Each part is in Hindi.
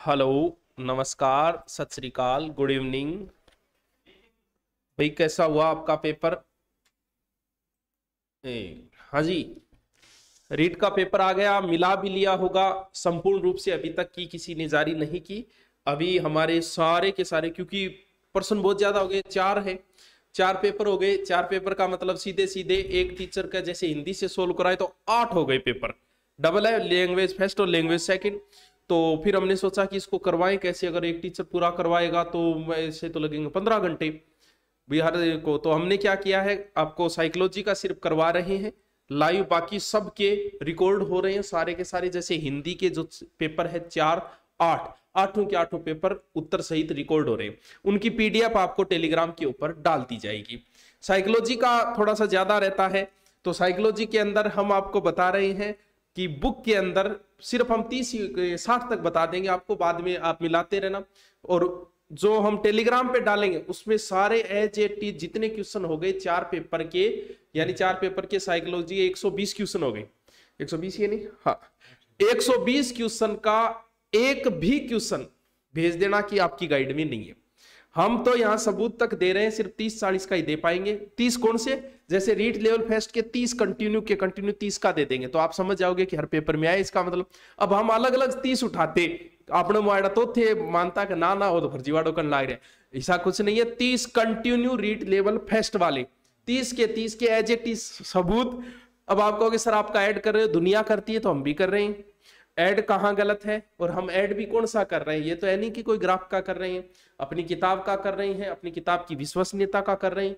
हेलो, नमस्कार, सत श्री अकाल, गुड इवनिंग। भाई कैसा हुआ आपका पेपर? हाँ जी, रीट का पेपर आ गया, मिला भी लिया होगा। संपूर्ण रूप से अभी तक की किसी ने जारी नहीं की। अभी हमारे सारे के सारे, क्योंकि पर्सन बहुत ज्यादा हो गए, 4 है, 4 पेपर हो गए। 4 पेपर का मतलब सीधे सीधे एक टीचर का जैसे हिंदी से सोल्व कराए तो 8 हो गए पेपर। डबल है, लैंग्वेज फर्स्ट और लैंग्वेज सेकंड। तो फिर हमने सोचा कि इसको करवाएं कैसे। अगर एक टीचर पूरा करवाएगा तो ऐसे तो लगेंगे 15 घंटे बिहार को। तो हमने क्या किया है, आपको साइकोलॉजी का सिर्फ करवा रहे हैं लाइव, बाकी सब के रिकॉर्ड हो रहे हैं सारे के सारे। जैसे हिंदी के जो पेपर है 4, 8, आठों के आठों पेपर उत्तर सहित रिकॉर्ड हो रहे हैं। उनकी पीडीएफ आपको टेलीग्राम के ऊपर डाल दी जाएगी। साइकोलॉजी का थोड़ा सा ज्यादा रहता है, तो साइकोलॉजी के अंदर हम आपको बता रहे हैं कि बुक के अंदर सिर्फ हम 30-60 तक बता देंगे आपको, बाद में आप मिलाते रहना। और जो हम टेलीग्राम पे डालेंगे उसमें सारे एज इट इज जितने क्वेश्चन हो गए 4 पेपर के, यानी 4 पेपर के साइकोलॉजी 120 क्वेश्चन हो गए। 120 ये नहीं, हाँ 120 क्वेश्चन का एक भी क्वेश्चन भेज देना कि आपकी गाइड में नहीं है। हम तो यहां सबूत तक दे रहे हैं, सिर्फ 30-40 का ही दे पाएंगे। 30 कौन से? जैसे रीट लेवल फेस्ट के 30 कंटिन्यू 30 का दे देंगे, तो आप समझ जाओगे कि हर पेपर में आए इसका मतलब। अब हम अलग अलग 30 उठाते, आपने माड़ा तो थे मानता कि ना हो तो फर्जीवाड़ों कर लाग रहे, ऐसा कुछ नहीं है। 30 कंटिन्यू रीट लेवल फेस्ट वाले 30 के एज इट इज सबूत। अब आप कहोगे सर आपका ऐड कर रहे हो, दुनिया करती है तो हम भी कर रहे हैं। ऐड कहां गलत है? और हम ऐड भी कौन सा कर रहे हैं? ये तो है नहीं कि कोई ग्राफ का कर रहे हैं, अपनी किताब का कर रहे हैं, अपनी किताब की विश्वसनीयता का कर रहे हैं।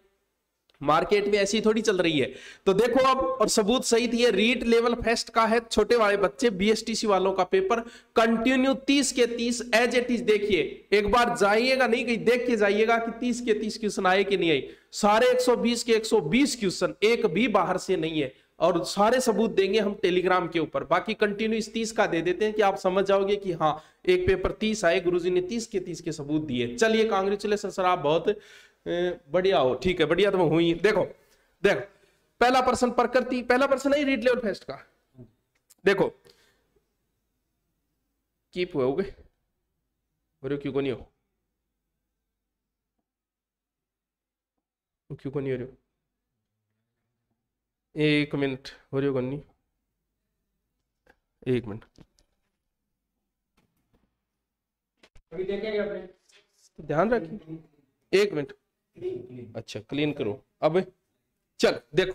मार्केट में ऐसी थोड़ी चल रही है। तो देखो अब, और सबूत सहित ये रीट लेवल फेस्ट का है, छोटे वाले बच्चे बीएसटीसी वालों का पेपर कंटिन्यू 30 के 30 एज इट इज। देखिए एक बार जाइएगा, नहीं कहीं देख के जाइएगा कि 30 के 30 क्वेश्चन आए कि नहीं आए। सारे 120 के 120 क्वेश्चन, एक भी बाहर से नहीं है। और सारे सबूत देंगे हम टेलीग्राम के ऊपर। बाकी कंटिन्यू इस 30 का दे देते हैं कि आप समझ जाओगे कि हाँ एक पेपर 30 आए, गुरुजी ने 30 के 30 के सबूत दिए। चलिए कांग्रेचुलेशन सर, आप बहुत बढ़िया हो। ठीक है, बढ़िया तो हुई। देखो देखो, पहला प्रश्न प्रकृति, पहला प्रश्न है रीड लेवल फेस्ट का। देखो कीप हुए क्यों को नहीं हो, क्यों को नहीं हो रहे हो? 1 मिनट हो रही हो गन्नी, 1 मिनट अभी देखेंगे अपने, ध्यान रखिए। 1 मिनट, अच्छा क्लीन करो। अब चल देखो,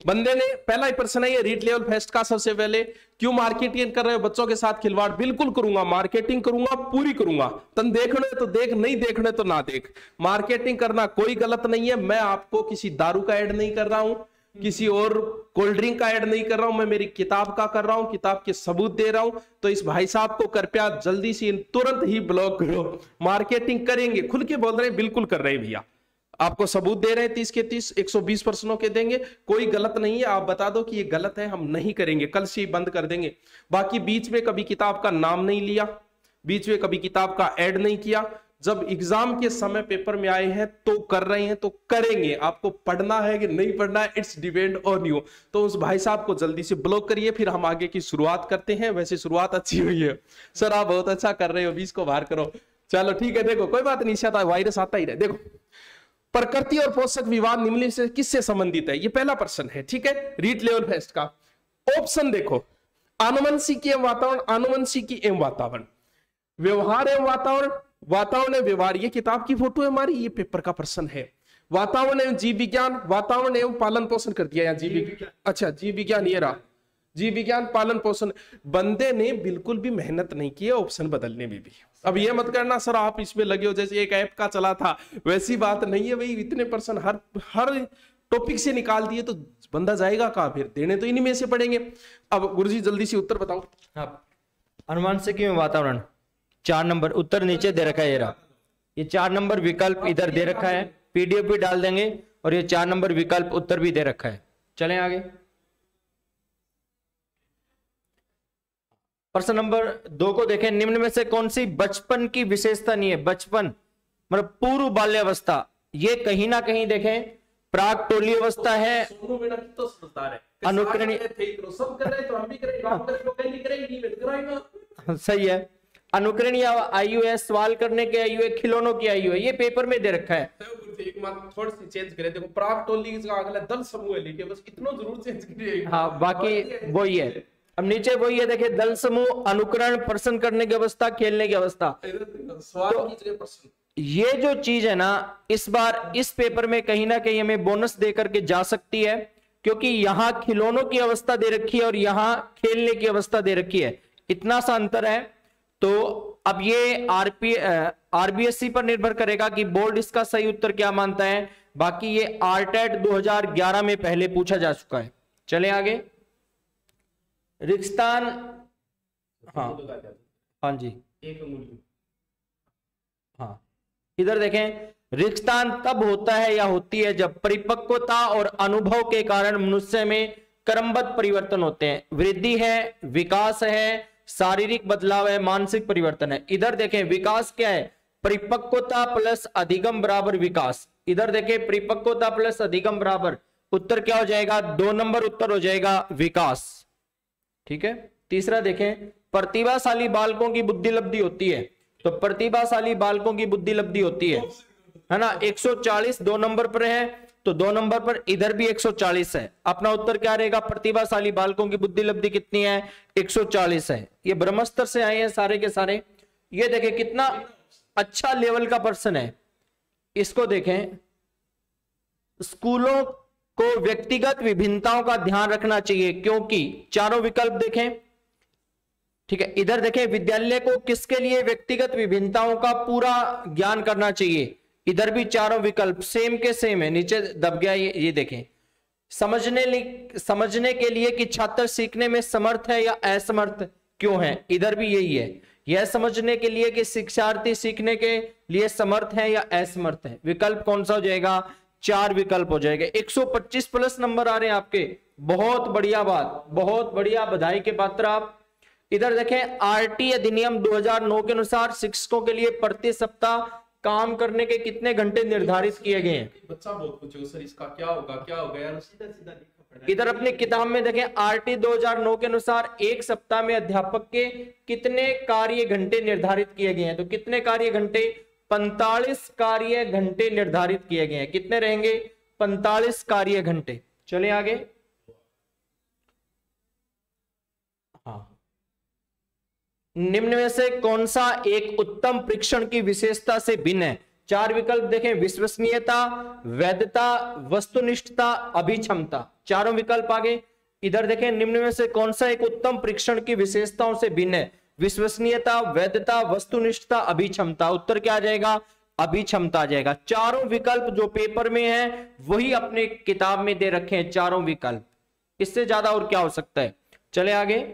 बंदे ने पहला ही प्रश्न है ये रीट लेवल फेस्ट का। सबसे पहले क्यों मार्केटिंग कर रहे हो बच्चों के साथ खिलवाड़? बिल्कुल करूंगा, मार्केटिंग करूंगा, पूरी करूंगा। तन देखने तो देख, नहीं देखने तो ना देख। मार्केटिंग करना कोई गलत नहीं है। मैं आपको किसी दारू का ऐड नहीं कर रहा हूं, किसी और कोल्ड ड्रिंक का ऐड नहीं कर रहा हूं, मैं मेरी किताब का कर रहा हूं, किताब के सबूत दे रहा हूं। तो इस भाई साहब को कृपया जल्दी से तुरंत ही ब्लॉक करो। मार्केटिंग करेंगे, खुल के बोल रहे हैं, बिल्कुल कर रहे हैं भैया। आपको सबूत दे रहे हैं 30 के 30, 120 प्रश्नों के देंगे, कोई गलत नहीं है। आप बता दो कि ये गलत है, हम नहीं करेंगे, कल से ही बंद कर देंगे। बाकी बीच में कभी किताब का नाम नहीं लिया, बीच में कभी किताब का ऐड नहीं किया। जब एग्जाम के समय पेपर में आए हैं तो कर रहे हैं, तो करेंगे। आपको पढ़ना है कि नहीं पढ़ना है, इट्स डिपेंड ऑन यू। तो उस भाई साहब को जल्दी से ब्लॉक करिए, फिर हम आगे की शुरुआत करते हैं। वैसे शुरुआत अच्छी हुई है सर, आप बहुत अच्छा कर रहे हो, 20 को बाहर करो। चलो ठीक है, देखो कोई बात नहीं, आता वायरस आता ही रहे। देखो प्रकृति और पोषक विवाद निम्न से किससे संबंधित है, ये पहला प्रश्न है। ठीक है, रीट लेवल फेस्ट का ऑप्शन देखो, आनुवंशिकी एवं वातावरण, आनुवंशिकी एवं वातावरण, व्यवहार एवं वातावरण, वातावरण एवं व्यवहार। ये किताब की फोटो है हमारी, ये पेपर का प्रश्न है। वातावरण एवं जीव विज्ञान, वातावरण एवं पालन पोषण कर दिया यहाँ जीव विज्ञान। अच्छा जीव विज्ञान ये रहा, जीव विज्ञान पालन पोषण। बंदे ने बिल्कुल भी मेहनत नहीं की है ऑप्शन बदलने में भी। अब ये मत करना सर आप इसमें लगे हो जैसे एक ऐप का चला था, वैसी बात नहीं है भाई। इतने पर्सन हर टॉपिक से निकाल दिए तो बंदा जाएगा कहां? फिर देने तो इन्हीं में से पड़ेंगे। अब गुरुजी जल्दी से उत्तर बताओ। हाँ, अनुवांशिकी में वातावरण 4 नंबर उत्तर नीचे दे रखा है। ये रहा, ये 4 नंबर विकल्प इधर दे रखा है, पीडीएफ भी डाल देंगे, और ये 4 नंबर विकल्प उत्तर भी दे रखा है। चलें आगे। प्रश्न नंबर 2 को देखें, निम्न में से कौन सी बचपन की विशेषता नहीं है? बचपन मतलब पूर्व बाल्यावस्था, ये कहीं ना कहीं देखें प्राग टोली अवस्था है, अनुकरणीय, सही है। अनुकरण या आयु है, सवाल करने की आयु है, खिलौनों की आयु है, ये पेपर में दे रखा है। एक बात थोड़ी सी चेंज करें, देखो प्राग टोली का अगला दल समूह है लिखे, बस इतना जरूर चेंज करिए। हाँ बाकी वही है, अब नीचे वही है, देखिए दल समूह, अनुकरण, प्रश्न करने की अवस्था, खेलने की अवस्था। सवाल कीजिए प्रश्न। ये जो चीज है ना, इस बार इस पेपर में कहीं ना कहीं हमें बोनस दे करके जा सकती है, क्योंकि यहां खिलौनों की अवस्था दे रखी है और यहां खेलने की अवस्था दे रखी है, इतना सा अंतर है। तो अब ये आरबीएससी पर निर्भर करेगा कि बोर्ड इसका सही उत्तर क्या मानता है। बाकी ये आरटेट 2011 में पहले पूछा जा चुका है। चले आगे, रिक्स्थान, हाँ हाँ जी, हाँ इधर देखें, रिक्स्थान तब होता है या होती है जब परिपक्वता और अनुभव के कारण मनुष्य में क्रमबद्ध परिवर्तन होते हैं। वृद्धि है, विकास है, शारीरिक बदलाव है, मानसिक परिवर्तन है। इधर देखें विकास क्या है, परिपक्वता प्लस अधिगम बराबर विकास। इधर देखें परिपक्वता प्लस अधिगम बराबर, उत्तर क्या हो जाएगा, 2 नंबर उत्तर हो जाएगा विकास। ठीक है, तीसरा देखें, प्रतिभाशाली बालकों की बुद्धि लब्धि होती है, तो प्रतिभाशाली बालकों की बुद्धि लब्धि होती है ना, 140 2 नंबर पर है, तो 2 नंबर पर इधर भी 140 है। अपना उत्तर क्या रहेगा, प्रतिभाशाली बालकों की बुद्धि लब्धि कितनी है, 140 है। ये ब्रह्मस्त्र से आए हैं सारे के सारे। ये देखें कितना अच्छा लेवल का पर्सन है। इसको देखें, स्कूलों को व्यक्तिगत विभिन्नताओं का ध्यान रखना चाहिए, क्योंकि चारों विकल्प देखें। ठीक है, इधर देखें, विद्यालय को किसके लिए व्यक्तिगत विभिन्नताओं का पूरा ज्ञान करना चाहिए। इधर भी चारों विकल्प सेम के सेम है, नीचे दब गया ये देखें, समझने के लिए कि छात्र सीखने में समर्थ है या असमर्थ क्यों है। इधर भी यही है, यह समझने के लिए कि शिक्षार्थी सीखने के लिए समर्थ है या असमर्थ है। विकल्प कौन सा हो जाएगा, 4 विकल्प हो जाएगा। 125 प्लस नंबर आ रहे हैं आपके, बहुत बढ़िया बात, बहुत बढ़िया, बधाई के पात्र आप। इधर देखें, आरटी अधिनियम 2009 के अनुसार शिक्षकों के लिए प्रति सप्ताह काम करने के कितने घंटे निर्धारित किए गए हैं। बच्चा बहुत पूछो सर इसका क्या होगा यार, सीधा सीधा लिखना पड़ेगा। इधर अपनी किताब में देखें, आरटी 2009 के अनुसार एक सप्ताह में अध्यापक के कितने कार्य घंटे निर्धारित किए गए हैं, तो कितने कार्य घंटे, 45 कार्य घंटे निर्धारित किए गए हैं। कितने रहेंगे, 45 कार्य घंटे। चले आगे, हाँ, निम्न में से कौन सा एक उत्तम परीक्षण की विशेषता से भिन्न है। 4 विकल्प देखें, विश्वसनीयता, वैधता, वस्तुनिष्ठता, अभिक्षमता। चारों विकल्प आगे। इधर देखें, निम्न में से कौन सा एक उत्तम परीक्षण की विशेषताओं से भिन्न है, विश्वसनीयता, वैधता, वस्तुनिष्ठता, अभिक्षमता। उत्तर क्या आ जाएगा, अभिक्षमता आ जाएगा। चारों विकल्प जो पेपर में है वही अपने किताब में दे रखे हैं, चारों विकल्प, इससे ज्यादा और क्या हो सकता है। चले आगे,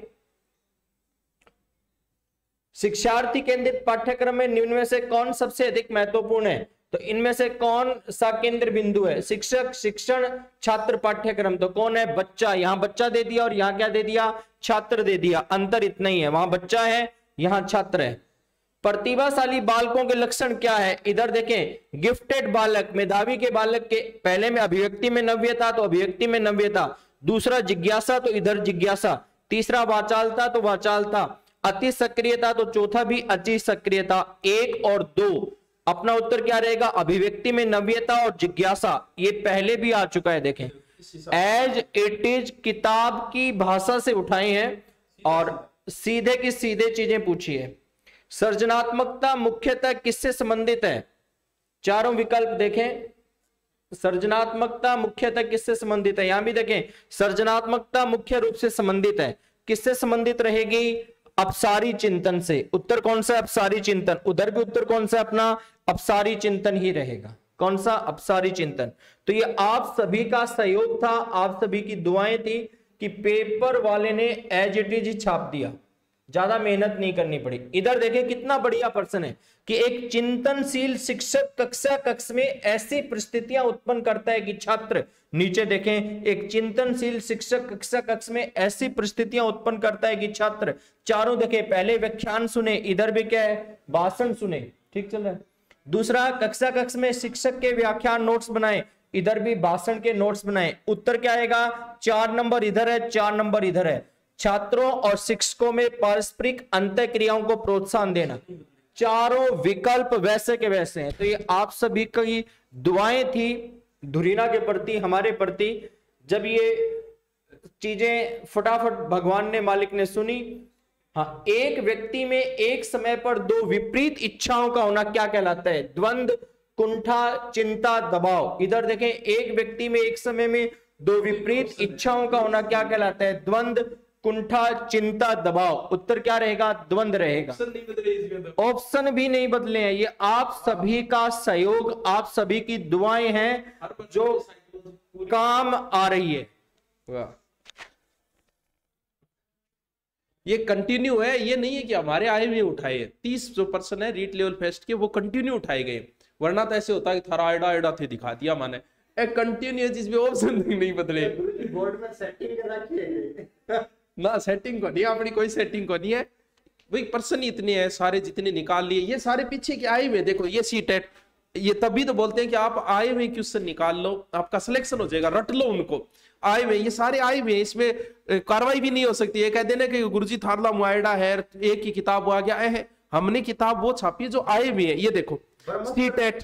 शिक्षार्थी केंद्रित पाठ्यक्रम में निम्न में से कौन सबसे अधिक महत्वपूर्ण है, तो इनमें से कौन सा केंद्र बिंदु है, शिक्षक, शिक्षण, छात्र, पाठ्यक्रम। तो कौन है, बच्चा। यहां बच्चा दे दिया और यहां क्या दे दिया, छात्र दे दिया। अंतर इतना ही है, वहां बच्चा है, यहां छात्र है। प्रतिभाशाली बालकों के लक्षण क्या है, इधर देखें, गिफ्टेड बालक, मेधावी के बालक के पहले में अभिव्यक्ति में नव्यता, तो अभिव्यक्ति में नव्यता। दूसरा जिज्ञासा, तो इधर जिज्ञासा। तीसरा वाचालता, तो वाचालता। अति सक्रियता, तो चौथा भी अति सक्रियता। 1 और 2 अपना उत्तर क्या रहेगा, अभिव्यक्ति में नव्यता और जिज्ञासा। ये पहले भी आ चुका है, देखें, एज इट इज किताब की भाषा से उठाए हैं और सीधे की सीधे चीजें पूछी है। सृजनात्मकता मुख्यतः किससे संबंधित है, चारों विकल्प देखें, सृजनात्मकता मुख्यतः किससे संबंधित है। यहां भी देखें, सृजनात्मकता मुख्य रूप से संबंधित है, किससे संबंधित रहेगी, अपसारी चिंतन से। उत्तर कौन सा, अपसारी चिंतन। उधर भी उत्तर कौन सा, अपना अपसारी चिंतन ही रहेगा। कौन सा, अपसारी चिंतन। तो ये आप सभी का सहयोग था, आप सभी की दुआएं थी कि पेपर वाले ने एज इट इज छाप दिया, ज्यादा मेहनत नहीं करनी पड़ी। इधर देखें कितना बढ़िया प्रश्न है कि एक चिंतनशील शिक्षक कक्षा में ऐसी परिस्थितियां उत्पन्न करता है कि छात्र, नीचे देखें, एक चिंतनशील शिक्षक कक्षा में ऐसी परिस्थितियां उत्पन्न करता है कि छात्र, चारों देखें, पहले व्याख्यान सुने, इधर भी क्या है, भाषण सुने, ठीक चल रहा है। दूसरा, कक्षा में शिक्षक के व्याख्यान नोट्स बनाए, इधर भी भाषण के नोट्स बनाए। उत्तर क्या आएगा, 4 नंबर इधर है, 4 नंबर इधर है। छात्रों और शिक्षकों में पारस्परिक अंतःक्रियाओं को प्रोत्साहन देना। चारों विकल्प वैसे के वैसे हैं। तो ये आप सभी की दुआएं थी धुरीना के प्रति, हमारे प्रति। जब ये चीजें फटाफट भगवान ने, मालिक ने सुनी। हाँ, एक व्यक्ति में एक समय पर दो विपरीत इच्छाओं का होना क्या कहलाता है? द्वंद्व, कुंठा, चिंता, दबाव। इधर देखें, एक व्यक्ति में एक समय में दो विपरीत इच्छाओं का होना क्या कहलाता है? द्वंद्व, कुंठा, चिंता, दबाव। उत्तर क्या रहेगा? द्वंद्व रहेगा। ऑप्शन भी नहीं बदले हैं। ये आप सभी का सहयोग, आप सभी की दुआएं हैं जो काम आ रही है। वाह, ये कंटिन्यू है, ये नहीं है कि हमारे आए हुए उठाए। 30 जो पर्सन है रीट लेवल फेस्ट के, वो कंटिन्यू उठाए गए। वरना तो ऐसे होता है कि थारा आइडा आइडा थे दिखा दिया मैंने, एक कंटिन्यू जिसमें ऑप्शन नहीं बदले। बोर्ड में सेटिंग करा के ना सेटिंग को नहीं, अपनी कोई सेटिंग को नहीं है। वही पर्सन ही इतने हैं, सारे जितने निकाल लिए, ये सारे पीछे के आए हुए। देखो ये सीटेट, ये तभी तो बोलते हैं कि आप आए हुए क्वेश्चन निकाल लो, आपका सिलेक्शन हो जाएगा, रट लो उनको। आए हुए, ये सारे आए हुए, इसमें कार्रवाई भी नहीं हो सकती। ये कह देना कि गुरुजी थारला मुआयडा है, एक ही किताब आ गया है। हमने किताब वो छापी है जो आए हुए हैं। ये देखो सीटेट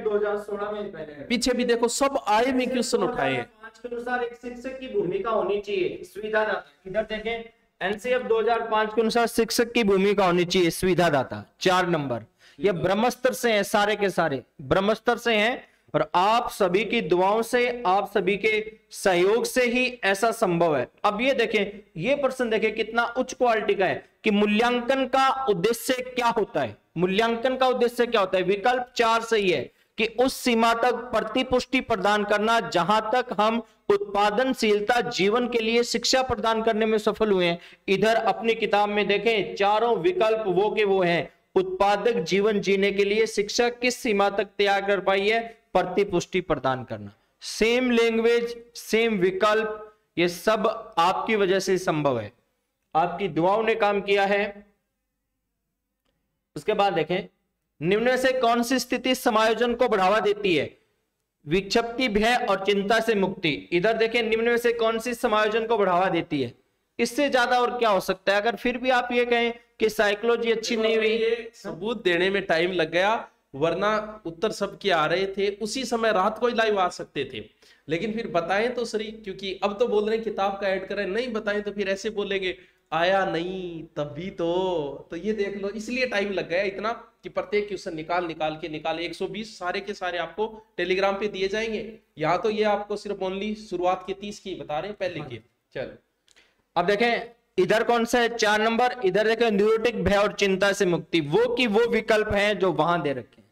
2016 में पहले पीछे भी देखो, सब आए हुए क्वेश्चन उठाए हैं। के अनुसार एक शिक्षक की भूमिका होनी चाहिए सुविधादाता। इधर देखें, एनसीएफ 2005 के अनुसार शिक्षक की भूमिका होनी चाहिए सुविधादाता। 4 नंबर। ये ब्रह्मस्त्र से है, सारे के सारे ब्रह्मस्त्र से हैं, और आप सभी की दुआओं से, आप सभी के सहयोग से ही ऐसा संभव है। अब ये देखें, ये प्रश्न देखें कितना उच्च क्वालिटी का है कि मूल्यांकन का उद्देश्य क्या होता है? मूल्यांकन का उद्देश्य क्या होता है? विकल्प 4 सही है कि उस सीमा तक प्रतिपुष्टि प्रदान करना जहां तक हम उत्पादनशीलता जीवन के लिए शिक्षा प्रदान करने में सफल हुए हैं। इधर अपनी किताब में देखें, चारों विकल्प वो के वो हैं। उत्पादक जीवन जीने के लिए शिक्षा किस सीमा तक तैयार कर पाई है? प्रतिपुष्टि प्रदान करना। सेम लैंग्वेज, सेम विकल्प, ये सब आपकी वजह से संभव है, आपकी दुआओं ने काम किया है। उसके बाद देखें, निम्न में से कौन सी स्थिति समायोजन को बढ़ावा देती है? विक्षिप्ति, भय और चिंता से मुक्ति। इधर देखें, निम्न में से कौन सी समायोजन को बढ़ावा देती है? इससे ज्यादा और क्या हो सकता है? अगर फिर भी आप ये कहें कि साइकोलॉजी अच्छी नहीं हुई, सबूत देने में टाइम लग गया, वरना उत्तर सबके आ रहे थे उसी समय, रात को ही लाइव आ सकते थे। लेकिन फिर बताएं तो सही, क्योंकि अब तो बोल रहे हैं किताब का ऐड करें, नहीं बताएं तो फिर ऐसे बोलेंगे आया नहीं तभी तो ये देख लो, इसलिए टाइम लग गया इतना कि प्रत्येक क्वेश्चन निकाल के 120 सारे के सारे आपको टेलीग्राम पे दिए जाएंगे। यहाँ तो ये आपको सिर्फ ओनली शुरुआत के 30 की बता रहे हैं, पहले के। चलो अब देखें, इधर कौन सा है? 4 नंबर। इधर देखें, न्यूरोटिक, भय और चिंता से मुक्ति, वो की वो विकल्प हैं जो वहां दे रखे हैं।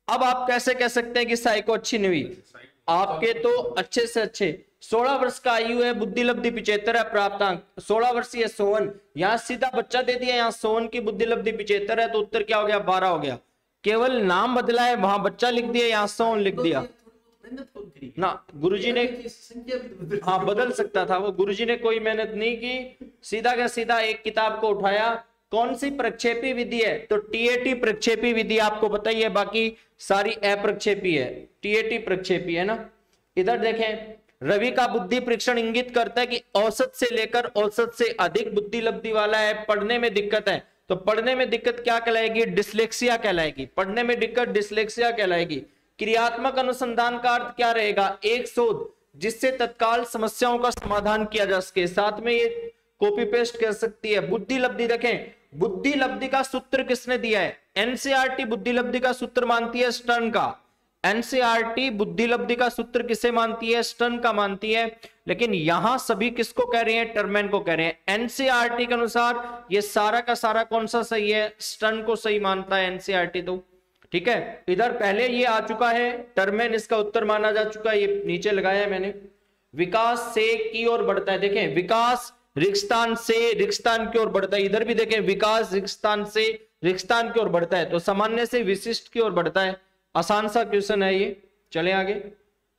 अब आप कैसे कह सकते हैं कि साइको अच्छी नहीं हुई? आपके तो अच्छे से अच्छे 16 वर्ष का आयु है, बुद्धि लब्धि 75 है, प्राप्तांक 16 वर्षीय सोहन। यहाँ सीधा बच्चा दे दिया, यहाँ सोहन की बुद्धि लब्धि 75 है, तो उत्तर क्या हो गया? 12 हो गया। केवल नाम बदला है, वहां बच्चा लिख दिया, यहाँ सोहन लिख दिया ना। गुरुजी ने, हाँ बदल सकता था वो, गुरुजी ने कोई मेहनत नहीं की, सीधा का सीधा एक किताब को उठाया। कौन सी प्रक्षेपी विधि है? तो टीएटी प्रक्षेपी विधि आपको पता ही है, बाकी सारी अप्रक्षेपी है, टीएटी प्रक्षेपी है ना। इधर देखें, रवि का बुद्धि परीक्षण इंगित करता है कि औसत से लेकर औसत से अधिक बुद्धि लब्धि वाला है, पढ़ने में दिक्कत है। तो पढ़ने में दिक्कत क्या कहलाएगी? डिस्लेक्सिया कहलाएगी। पढ़ने में दिक्कत डिस्लेक्सिया कहलाएगी। क्रियात्मक अनुसंधान का अर्थ क्या रहेगा? एक शोध जिससे तत्काल समस्याओं का समाधान किया जा सके। साथ में ये कॉपी पेस्ट कर सकती है। बुद्धि लब्धि देखें, बुद्धि लब्धि का सूत्र किसने दिया है? एनसीईआरटी बुद्धि लब्धि का सूत्र मानती है स्टर्न का। एनसीईआरटी बुद्धि लब्धि का सूत्र किसे मानती है? स्टर्न का मानती है। लेकिन यहां सभी किसको कह रहे हैं? टर्मेन को कह रहे हैं। एनसीईआरटी के अनुसार ये सारा का सारा कौन सा सही है? स्टर्न को सही मानता है एनसीईआरटी। तो ठीक है, इधर पहले ये आ चुका है, टर्मेन इसका उत्तर माना जा चुका है, ये नीचे लगाया है मैंने। विकास से की ओर बढ़ता है, देखें विकास रिक्तस्थान से रिक्तस्थान की ओर बढ़ता है। इधर भी देखें, विकास रिक्तस्थान से रिक्तस्थान की ओर बढ़ता है, तो सामान्य से विशिष्ट की ओर बढ़ता है। आसान सा क्वेश्चन है ये। चले आगे।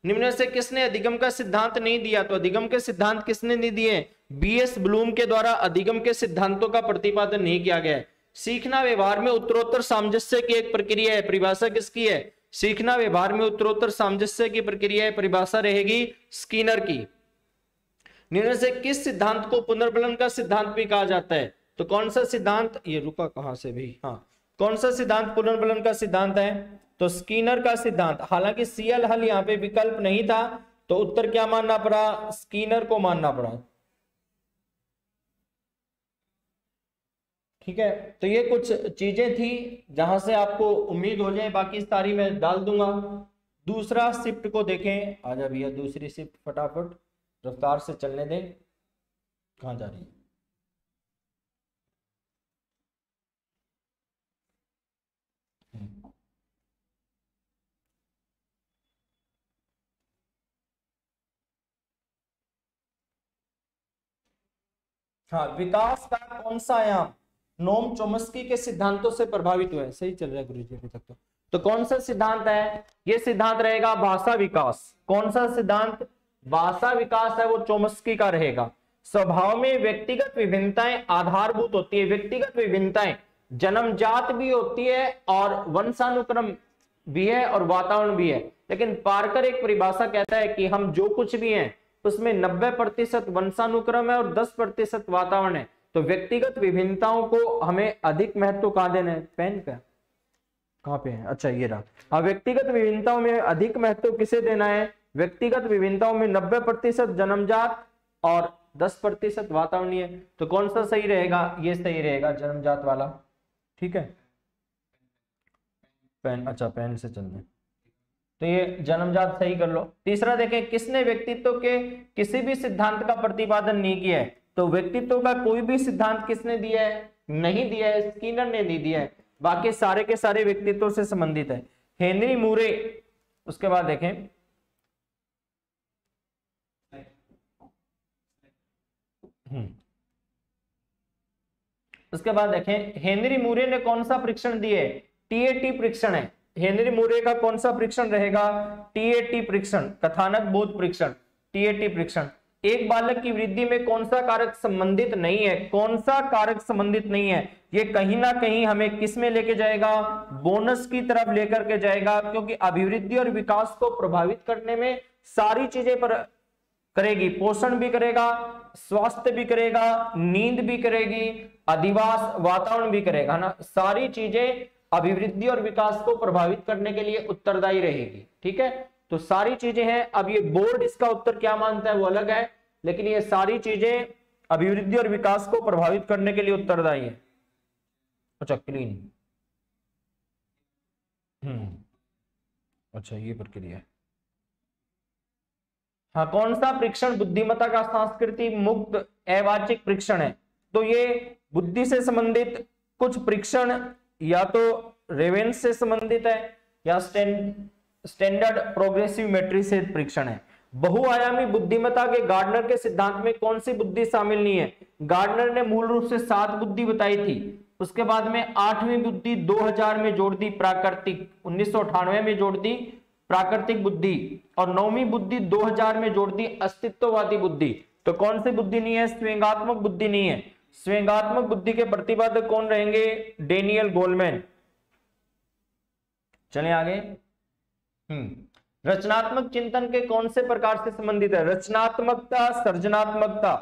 निम्न से किसने अधिगम का सिद्धांत नहीं दिया? तो अधिगम के सिद्धांत किसने नहीं दिए? बीएस ब्लूम के द्वारा अधिगम के सिद्धांतों का प्रतिपादन नहीं किया गया है। सीखना व्यवहार में उत्तरोत्तर सामंजस्य की एक प्रक्रिया है, परिभाषा किसकी है? सीखना व्यवहार में उत्तरोत्तर सामंजस्य की प्रक्रिया है, परिभाषा रहेगी स्किनर की। निम्न से किस सिद्धांत को पुनर्बलन का सिद्धांत भी कहा जाता है? तो कौन सा सिद्धांत, ये रुका कहां से भी, हाँ, कौन सा सिद्धांत पुनर्बलन का सिद्धांत है? तो स्कीनर का सिद्धांत। हालांकि सीएल हल यहाँ पे विकल्प नहीं था, तो उत्तर क्या मानना पड़ा? स्कीनर को मानना पड़ा। ठीक है, तो ये कुछ चीजें थी जहां से आपको उम्मीद हो जाए, बाकी सारी मैं डाल दूंगा। दूसरा शिफ्ट को देखें, आजा भैया दूसरी शिफ्ट फटाफट रफ्तार से चलने दें। कहां जा रही है? हाँ, विकास का कौन सा आयाम नोम चोम्स्की के सिद्धांतों से प्रभावित हुआ है? सही चल रहा है गुरुजी अभी तक तो कौन सा सिद्धांत है? ये सिद्धांत रहेगा भाषा विकास। कौन सा सिद्धांत? भाषा विकास है वो चोम्स्की का रहेगा। स्वभाव में व्यक्तिगत विभिन्नताएं आधारभूत होती है। व्यक्तिगत विभिन्नताएं जन्मजात भी होती है और वंशानुक्रम भी है और वातावरण भी है। लेकिन पार्कर एक परिभाषा कहता है कि हम जो कुछ भी हैं उसमें 90% वंशानुक्रम है और 10% वातावरण है। तो व्यक्तिगत विभिन्नताओं को हमें अधिक महत्व कहां देना है? पेन पे कहां पे है? अच्छा ये रहा। हाँ, व्यक्तिगत विभिन्नताओं में अधिक महत्व किसे देना है? व्यक्तिगत विभिन्नताओं में 90% जन्मजात और 10% वातावरणीय। तो कौन सा सही रहेगा? ये सही रहेगा, जन्मजात वाला। ठीक है, पेन, अच्छा पेन से चलना, तो ये जन्मजात सही कर लो। तीसरा देखें, किसने व्यक्तित्व के किसी भी सिद्धांत का प्रतिपादन नहीं किया है? तो व्यक्तित्व का कोई भी सिद्धांत किसने दिया है? नहीं दिया है, स्किनर ने नहीं दिया है। बाकी सारे के सारे व्यक्तित्व से संबंधित है। हेनरी मूरे, उसके बाद देखें उसके बाद देखें हेनरी मूरे ने कौन सा परीक्षण दिए? टीएटी परीक्षण है। हेनरी मूरे का कौन सा परीक्षण रहेगा? टीएटी परीक्षण, कथानक बोध परीक्षण, टीएटी परीक्षण। एक बालक की वृद्धि में कौन सा कारक संबंधित नहीं है? कौन सा कारक संबंधित नहीं है? ये कहीं ना कहीं हमें किस में लेके जाएगा? बोनस की तरफ लेकर के जाएगा, क्योंकि अभिवृद्धि और विकास को प्रभावित करने में सारी चीजें पर करेगी। पोषण भी करेगा, स्वास्थ्य भी करेगा, नींद भी करेगी, अधिवास वातावरण भी करेगा ना। सारी चीजें अभिवृद्धि और विकास को प्रभावित करने के लिए उत्तरदायी रहेगी। ठीक है, तो सारी चीजें हैं। अब ये बोर्ड इसका उत्तर क्या मानता है वो अलग है, लेकिन ये सारी चीजें अभिवृद्धि और विकास को प्रभावित करने के लिए उत्तरदायी है। अच्छा क्लीन, अच्छा ये प्रक्रिया है। हाँ, कौन सा परीक्षण बुद्धिमत्ता का सांस्कृतिक मुक्त अवाचिक परीक्षण है? तो ये बुद्धि से संबंधित कुछ परीक्षण या तो रेवेंस से संबंधित है या स्टैंडर्ड प्रोग्रेसिव मैट्रिसेस परीक्षण है। बहुआयामी बुद्धिमत्ता के गार्डनर के सिद्धांत में कौन सी बुद्धि शामिल नहीं है? गार्डनर ने मूल रूप से 7 बुद्धि बताई थी, उसके बाद में 8वीं बुद्धि 2000 में जोड़ दी, प्राकृतिक 1998 में जोड़ दी प्राकृतिक बुद्धि, और 9वीं बुद्धि 2000 में जोड़ दी अस्तित्ववादी बुद्धि। तो कौन सी बुद्धि नहीं है? स्वयंगात्मक बुद्धि नहीं है। स्वयंगात्मक बुद्धि के प्रतिपादक कौन रहेंगे? Daniel Goleman. चलें आगे। रचनात्मक चिंतन के कौन से प्रकार से संबंधित है? रचनात्मकता, सृजनात्मकता।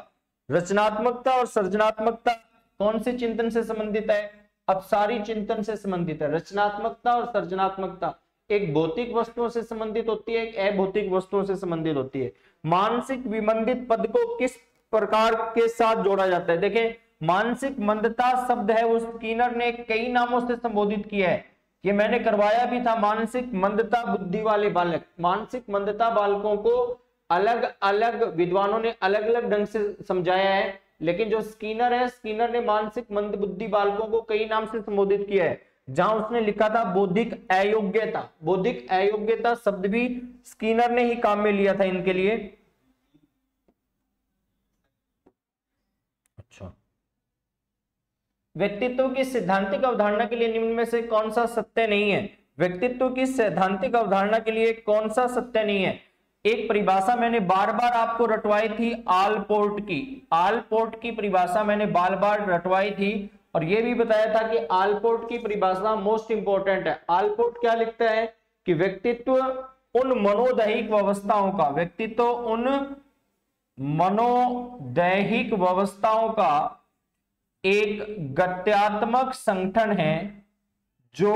रचनात्मकता और सृजनात्मकता कौन से चिंतन से संबंधित है? अब सारी चिंतन से संबंधित है। रचनात्मकता और सृजनात्मकता एक भौतिक वस्तुओं से संबंधित होती है, एक अभौतिक वस्तुओं से संबंधित होती है। मानसिक विमंदित पद को किस प्रकार के साथ जोड़ा जाता है? देखें, मानसिक मंदता शब्द है वो स्किनर ने कई नामों से संबोधित किया है। ये मैंने करवाया भी था। मानसिक मंदता बुद्धि वाले बालक, मानसिक मंदता बालकों को अलग अलग विद्वानों ने अलग अलग ढंग से समझाया है, लेकिन जो स्किनर है, स्किनर ने मानसिक मंद बुद्धि बालकों को कई नाम से संबोधित किया है। जहां उसने लिखा था बौद्धिक अयोग्यता, बौद्धिक अयोग्यता शब्द भी स्किनर ने ही काम में लिया था इनके लिए। अच्छा, व्यक्तित्व की सैद्धांतिक अवधारणा के लिए निम्न में से कौन सा सत्य नहीं है? व्यक्तित्व की सैद्धांतिक अवधारणा के लिए कौन सा सत्य नहीं है? एक परिभाषा मैंने बार बार आपको रटवाई थी, आलपोर्ट की। आलपोर्ट की परिभाषा मैंने बार बार रटवाई थी और यह भी बताया था कि आलपोर्ट की परिभाषा मोस्ट इंपोर्टेंट है। आलपोर्ट क्या लिखता है कि व्यक्तित्व उन मनोदैहिक अवस्थाओं का, व्यक्तित्व उन मनोदैहिक व्यवस्थाओं का एक गत्यात्मक संगठन है जो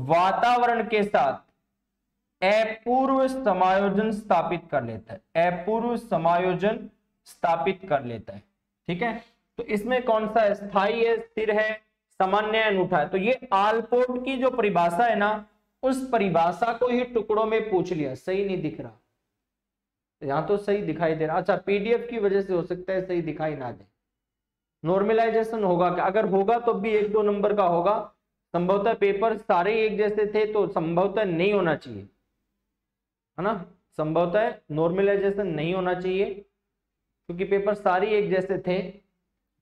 वातावरण के साथ अपूर्व समायोजन स्थापित कर लेता है, अपूर्व समायोजन स्थापित कर लेता है। ठीक है, तो इसमें कौन सा स्थायी है, स्थिर है, सामान्य है, अनूठा है। तो ये आलपोर्ट की जो परिभाषा है ना, उस परिभाषा को ही टुकड़ों में पूछ लिया। सही नहीं दिख रहा, यहां तो सही दिखाई दे रहा। अच्छा, पीडीएफ की वजह से हो सकता है सही दिखाई ना दे। नॉर्मलाइजेशन होगा क्या? अगर होगा तो भी 1-2 नंबर का होगा। संभवतः पेपर सारे एक जैसे थे तो संभवतः नहीं होना चाहिए, है ना। संभवतः नॉर्मलाइजेशन नहीं होना चाहिए क्योंकि पेपर सारे एक जैसे थे।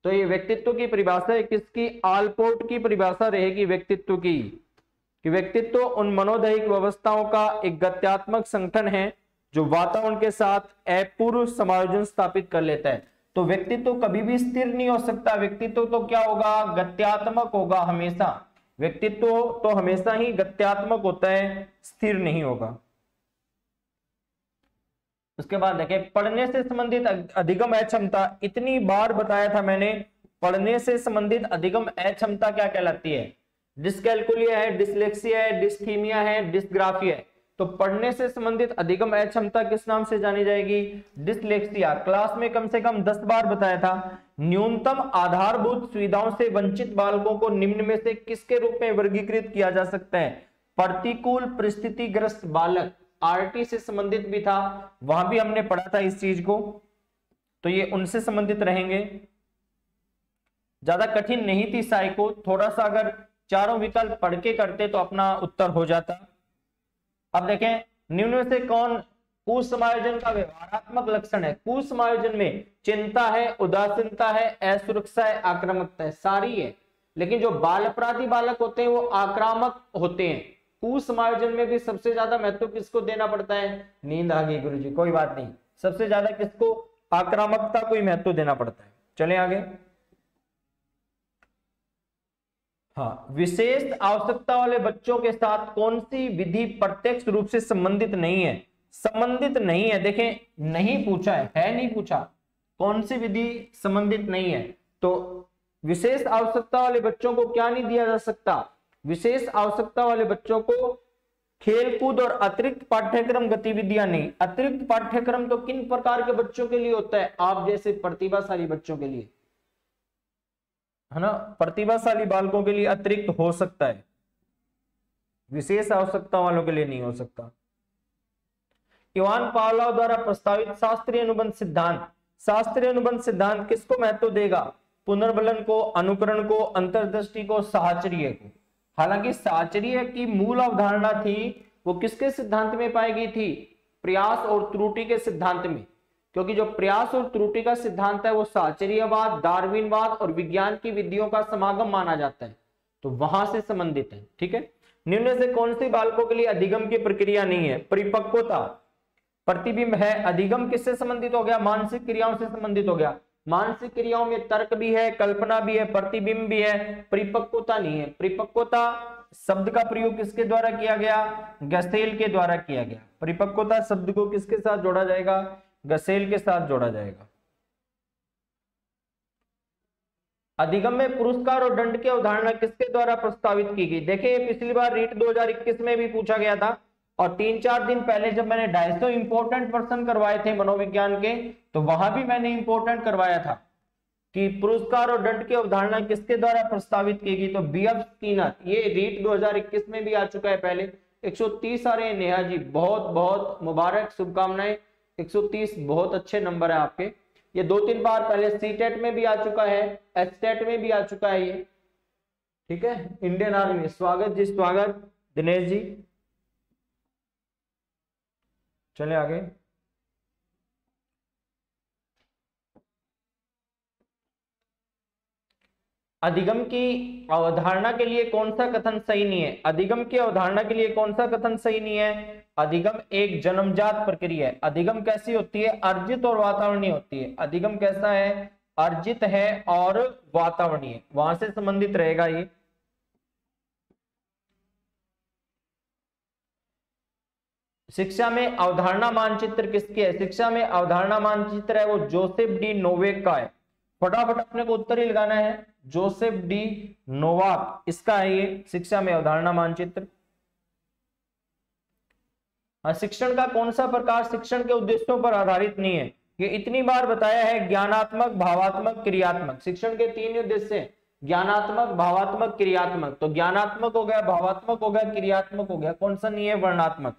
तो ये व्यक्तित्व की परिभाषा है किसकी? आलपोर्ट की परिभाषा रहेगी व्यक्तित्व की, कि व्यक्तित्व उन मनोदैहिक व्यवस्थाओं का एक गत्यात्मक संगठन है जो वातावरण के साथ अपूर्व समायोजन स्थापित कर लेता है। तो व्यक्तित्व कभी भी स्थिर नहीं हो सकता, व्यक्तित्व तो क्या होगा? गत्यात्मक होगा हमेशा। व्यक्तित्व तो हमेशा ही गत्यात्मक होता है, स्थिर नहीं होगा। उसके बाद देखें, पढ़ने से संबंधित अधिगम अक्षमता। इतनी बार बताया था मैंने, पढ़ने से संबंधित अधिगम अक्षमता क्या कहलाती है? डिसकैल्कुलिया है, डिसलेक्सिया है, डिस्थीमिया है, डिसग्राफिया है। तो पढ़ने से संबंधित अधिगम अक्षमता किस नाम से जानी जाएगी? डिसलेक्सिया। क्लास में कम से कम 10 बार बताया था। न्यूनतम आधारभूत सुविधाओं से वंचित बालकों को निम्न में से किसके रूप में वर्गीकृत किया जा सकता है? प्रतिकूल परिस्थितिग्रस्त बालक, आरटी से संबंधित भी था, वहां भी हमने पढ़ा था इस चीज को, तो ये उनसे संबंधित रहेंगे। ज्यादा कठिन नहीं थी साइको, थोड़ा सा अगर चारों विकल्प पढ़ के करते तो अपना उत्तर हो जाता। अब देखें, निम्न में से कौन कुसमायोजन का व्यवहारात्मक लक्षण है? कुसमायोजन में चिंता है, उदासीनता है, असुरक्षा है, आक्रामकता है, सारी है। लेकिन जो बाल अपराधी बालक होते हैं वो आक्रामक होते हैं। कुसमायोजन में भी सबसे ज्यादा महत्व किसको देना पड़ता है? नींद आ गई गुरुजी, कोई बात नहीं, सबसे ज्यादा किसको? आक्रामकता को ही महत्व देना पड़ता है। चलें आगे। हाँ, विशेष आवश्यकता वाले बच्चों के साथ कौन सी विधि प्रत्यक्ष रूप से संबंधित नहीं है? संबंधित नहीं है, देखें नहीं पूछा है नहीं पूछा, कौन सी विधि संबंधित नहीं है? तो विशेष आवश्यकता वाले बच्चों को क्या नहीं दिया जा सकता? विशेष आवश्यकता वाले बच्चों को खेलकूद और अतिरिक्त पाठ्यक्रम गतिविधियां नहीं। अतिरिक्त पाठ्यक्रम तो किन प्रकार के बच्चों के लिए होता है? आप जैसे प्रतिभाशाली बच्चों के लिए, है ना। प्रतिभाशाली बालकों के लिए अतिरिक्त हो सकता है, विशेष आवश्यकता वालों के लिए नहीं हो सकता। इवान पावलोव द्वारा प्रस्तावित शास्त्रीय अनुबंध सिद्धांत, शास्त्रीय अनुबंध सिद्धांत किसको महत्व देगा? पुनर्बलन को, अनुकरण को, अंतर्दृष्टि को, साहचर्य को। हालांकि साहचर्य की मूल अवधारणा थी वो किसके सिद्धांत में पाई गई थी? प्रयास और त्रुटि के सिद्धांत में, क्योंकि जो प्रयास और त्रुटि का सिद्धांत है वो साहचर्यवाद, डार्विनवाद और विज्ञान की विधियों का समागम माना जाता है, तो वहां से संबंधित है। ठीक है, निम्न से कौन सी बालकों के लिए अधिगम की प्रक्रिया नहीं है? परिपक्वता, प्रतिबिंब है। अधिगम किससे संबंधित हो गया? मानसिक क्रियाओं से संबंधित हो गया। मानसिक क्रियाओं में तर्क भी है, कल्पना भी है, प्रतिबिंब भी है, परिपक्वता नहीं है। परिपक्वता शब्द का प्रयोग किसके द्वारा किया गया? गसेल के द्वारा किया गया। परिपक्वता शब्द को किसके साथ जोड़ा जाएगा? गसेल के साथ जोड़ा जाएगा। अधिगम में पुरस्कार और दंड की अवधारणा किसके द्वारा प्रस्तावित की गई? देखिए, पिछली बार रीट 2021 में भी पूछा गया था, और 3-4 दिन पहले जब मैंने 250 इंपोर्टेंट प्रश्न करवाए थे मनोविज्ञान के, तो वहां भी मैंने इंपोर्टेंट करवाया था कि पुरस्कार और दंड की अवधारणा किसके द्वारा प्रस्तावित की गई? तो बीएफ स्किनर। ये रीट 2021 में भी आ चुका है पहले। 130 आ रहे हैं नेहा जी, बहुत बहुत मुबारक, शुभकामनाएं। 130 बहुत अच्छे नंबर है आपके। ये 2-3 बार पहले सीटेट में भी आ चुका है, एचटेट में भी आ चुका है ये। ठीक है, इंडियन आर्मी, स्वागत जी, स्वागत दिनेश जी। चले आगे। अधिगम की अवधारणा के लिए कौन सा कथन सही नहीं है? अधिगम की अवधारणा के लिए कौन सा कथन सही नहीं है? अधिगम एक जन्मजात प्रक्रिया है। अधिगम कैसी होती है? अर्जित और वातावरणीय होती है। अधिगम कैसा है? अर्जित है और वातावरणीय, वहां से संबंधित रहेगा ये। शिक्षा में अवधारणा मानचित्र किसकी है? शिक्षा में अवधारणा मानचित्र है वो जोसेफ डी नोवेक का है। फटाफट अपने को उत्तर ही लगाना है, जोसेफ डी नोवाक इसका है ये शिक्षा में अवधारणा मानचित्र। शिक्षण का कौन सा प्रकार शिक्षण के उद्देश्यों पर आधारित नहीं है? ये इतनी बार बताया है, ज्ञानात्मक, भावात्मक, क्रियात्मक। शिक्षण के 3 उद्देश्य हैं, ज्ञानात्मक, भावात्मक, क्रियात्मक। तो ज्ञानात्मक हो गया, भावात्मक हो गया, क्रियात्मक हो गया, कौन सा नहीं है? वर्णनात्मक।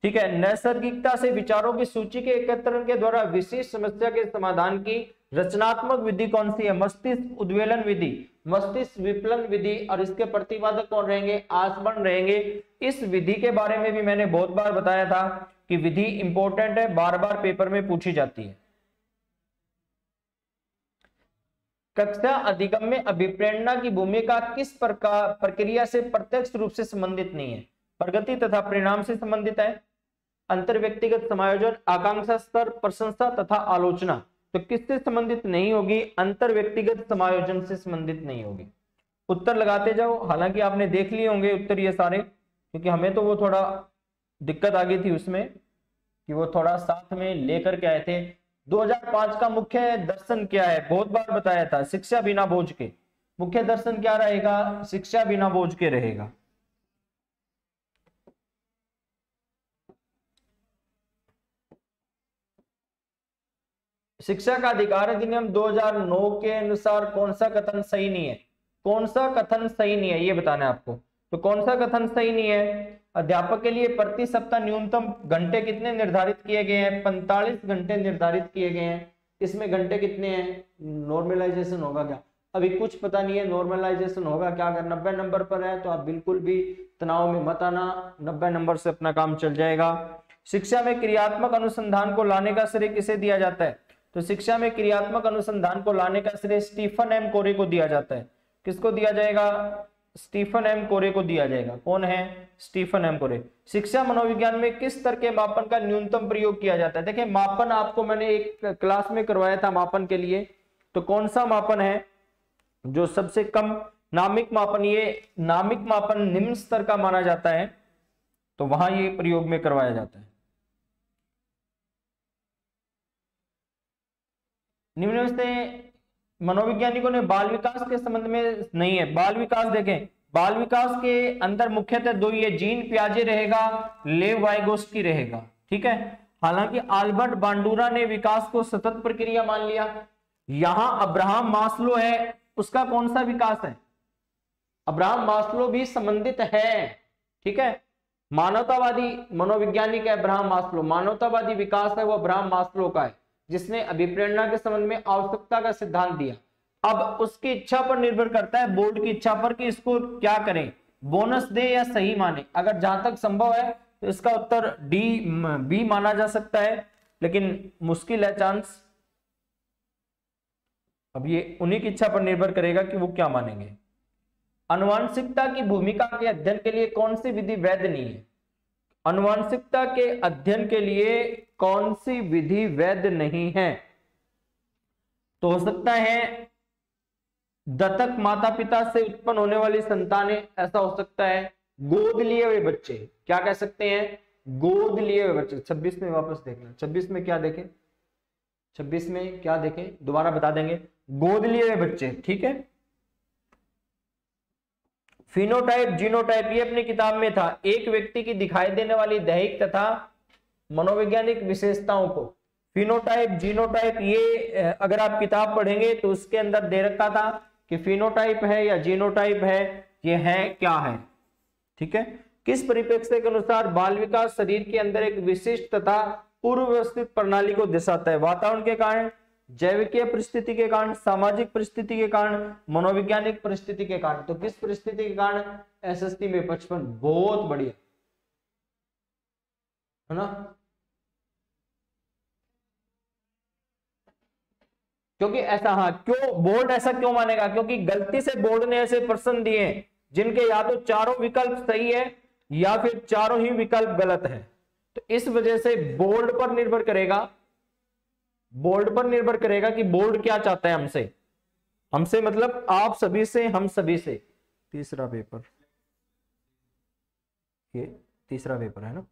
ठीक है। नैसर्गिकता से विचारों की सूची के एकत्रण के द्वारा विशिष्ट समस्या के समाधान की रचनात्मक विधि कौन सी है? मस्तिष्क उद्वेलन विधि, मस्तिष्क विप्लन विधि। और इसके प्रतिपादक कौन रहेंगे? आसबर्न रहेंगे। इस विधि के बारे में भी मैंने बहुत बार बताया था कि विधि इंपॉर्टेंट है, बार बार पेपर में पूछी जाती है। कक्षा अधिगम में अभिप्रेरणा की भूमिका किस प्रकार प्रक्रिया से प्रत्यक्ष रूप से संबंधित नहीं है? प्रगति तथा परिणाम से संबंधित है। अंतर व्यक्तिगत समायोजन, आकांक्षा स्तर, प्रशंसा तथा आलोचना। तो किससे संबंधित नहीं होगी? अंतर व्यक्तिगत समायोजन से संबंधित नहीं होगी। उत्तर लगाते जाओ। हालांकि आपने देख लिए होंगे उत्तर ये सारे, क्योंकि हमें तो वो थोड़ा दिक्कत आ गई थी उसमें कि वो थोड़ा साथ में लेकर के आए थे। 2005 का मुख्य दर्शन क्या है? बहुत बार बताया था, शिक्षा बिना बोझ के। मुख्य दर्शन क्या रहेगा? शिक्षा बिना बोझ के रहेगा। शिक्षा का अधिकार अधिनियम 2009 के अनुसार कौन सा कथन सही नहीं है? कौन सा कथन सही नहीं है ये बताना है आपको। तो कौन सा कथन सही नहीं है? अध्यापक के लिए प्रति सप्ताह न्यूनतम घंटे कितने निर्धारित किए गए हैं? 45 घंटे निर्धारित किए गए हैं। इसमें घंटे कितने हैं? नॉर्मलाइजेशन होगा क्या? अभी कुछ पता नहीं है नॉर्मलाइजेशन होगा क्या। अगर 90 नंबर पर है तो आप बिल्कुल भी तनाव में मत आना, 90 नंबर से अपना काम चल जाएगा। शिक्षा में क्रियात्मक अनुसंधान को लाने का श्रेय किसे दिया जाता है? तो शिक्षा में क्रियात्मक अनुसंधान को लाने का श्रेय स्टीफन एम कोरे को दिया जाता है। किसको दिया जाएगा? स्टीफन एम कोरे को दिया जाएगा। कौन है? स्टीफन एम कोरे। शिक्षा मनोविज्ञान में किस स्तर के मापन का न्यूनतम प्रयोग किया जाता है? देखिए मापन आपको मैंने एक क्लास में करवाया था मापन के लिए। तो कौन सा मापन है जो सबसे कम? नामिक मापन। ये नामिक मापन निम्न स्तर का माना जाता है, तो वहां ये प्रयोग में करवाया जाता है। निम्न में से मनोवैज्ञानिकों ने बाल विकास के संबंध में नहीं है। बाल विकास देखें, बाल विकास के अंदर मुख्यतः 2 ये जीन पियाजे रहेगा, लेव वाइगोस्की रहेगा। ठीक है। हालांकि अल्बर्ट बांडुरा ने विकास को सतत प्रक्रिया मान लिया। यहां अब्राहम मास्लो है, उसका कौन सा विकास है? अब्राहम मास्लो भी संबंधित है। ठीक है। मानवतावादी मनोवैज्ञानिक है अब्राहम मास्लो। मानवतावादी विकास है वो अब्राहम मास्लो का है, जिसने अभिप्रेरणा के संबंध में आवश्यकता का सिद्धांत दिया। अब उसकी इच्छा पर निर्भर करता है, बोर्ड की इच्छा पर, कि इसको क्या करें, बोनस दे या सही माने। अगर जहां तक संभव है तो इसका उत्तर बी माना जा सकता है, लेकिन मुश्किल है चांस। अब ये उन्हीं की इच्छा पर निर्भर करेगा कि वो क्या मानेंगे। अनुवांशिकता की भूमिका के अध्ययन के लिए कौन सी विधि वैध नहीं है? अनुवांशिकता के अध्ययन के लिए कौन सी विधि वैध नहीं है? तो हो सकता है दत्तक माता पिता से उत्पन्न होने वाली संतानें, ऐसा हो सकता है। गोद लिए हुए बच्चे, क्या कह सकते हैं? गोद लिए हुए बच्चे। 26 में वापस देखना, 26 में क्या देखें? 26 में क्या देखें दोबारा बता देंगे। गोद लिए हुए बच्चे। ठीक है। फिनोटाइप जीनोटाइप ये अपनी किताब में था। एक व्यक्ति की दिखाई देने वाली दैहिक तथा मनोवैज्ञानिक विशेषताओं को फिनोटाइप जीनोटाइप, ये अगर आप किताब पढ़ेंगे तो उसके अंदर दे रखा था कि फिनोटाइप है या जीनोटाइप है, ये है क्या है। ठीक है। किस परिप्रेक्ष्य के अनुसार बाल विकास शरीर के अंदर एक विशिष्ट तथा पूर्व व्यवस्थित प्रणाली को दर्शाता है? वातावरण के कारण, जैविकीय परिस्थिति के कारण, सामाजिक परिस्थिति के कारण, मनोवैज्ञानिक परिस्थिति के कारण। तो किस परिस्थिति के कारण? एसएसटी में 55। बहुत बढ़िया है ना। क्योंकि ऐसा, हाँ, क्यों बोर्ड ऐसा क्यों मानेगा? क्योंकि गलती से बोर्ड ने ऐसे प्रश्न दिए हैं जिनके या तो चारों विकल्प सही है या फिर चारों ही विकल्प गलत है। तो इस वजह से बोर्ड पर निर्भर करेगा, बोर्ड पर निर्भर करेगा कि बोर्ड क्या चाहता है हमसे। हमसे मतलब आप सभी से, हम सभी से। तीसरा पेपर, ये तीसरा पेपर है ना।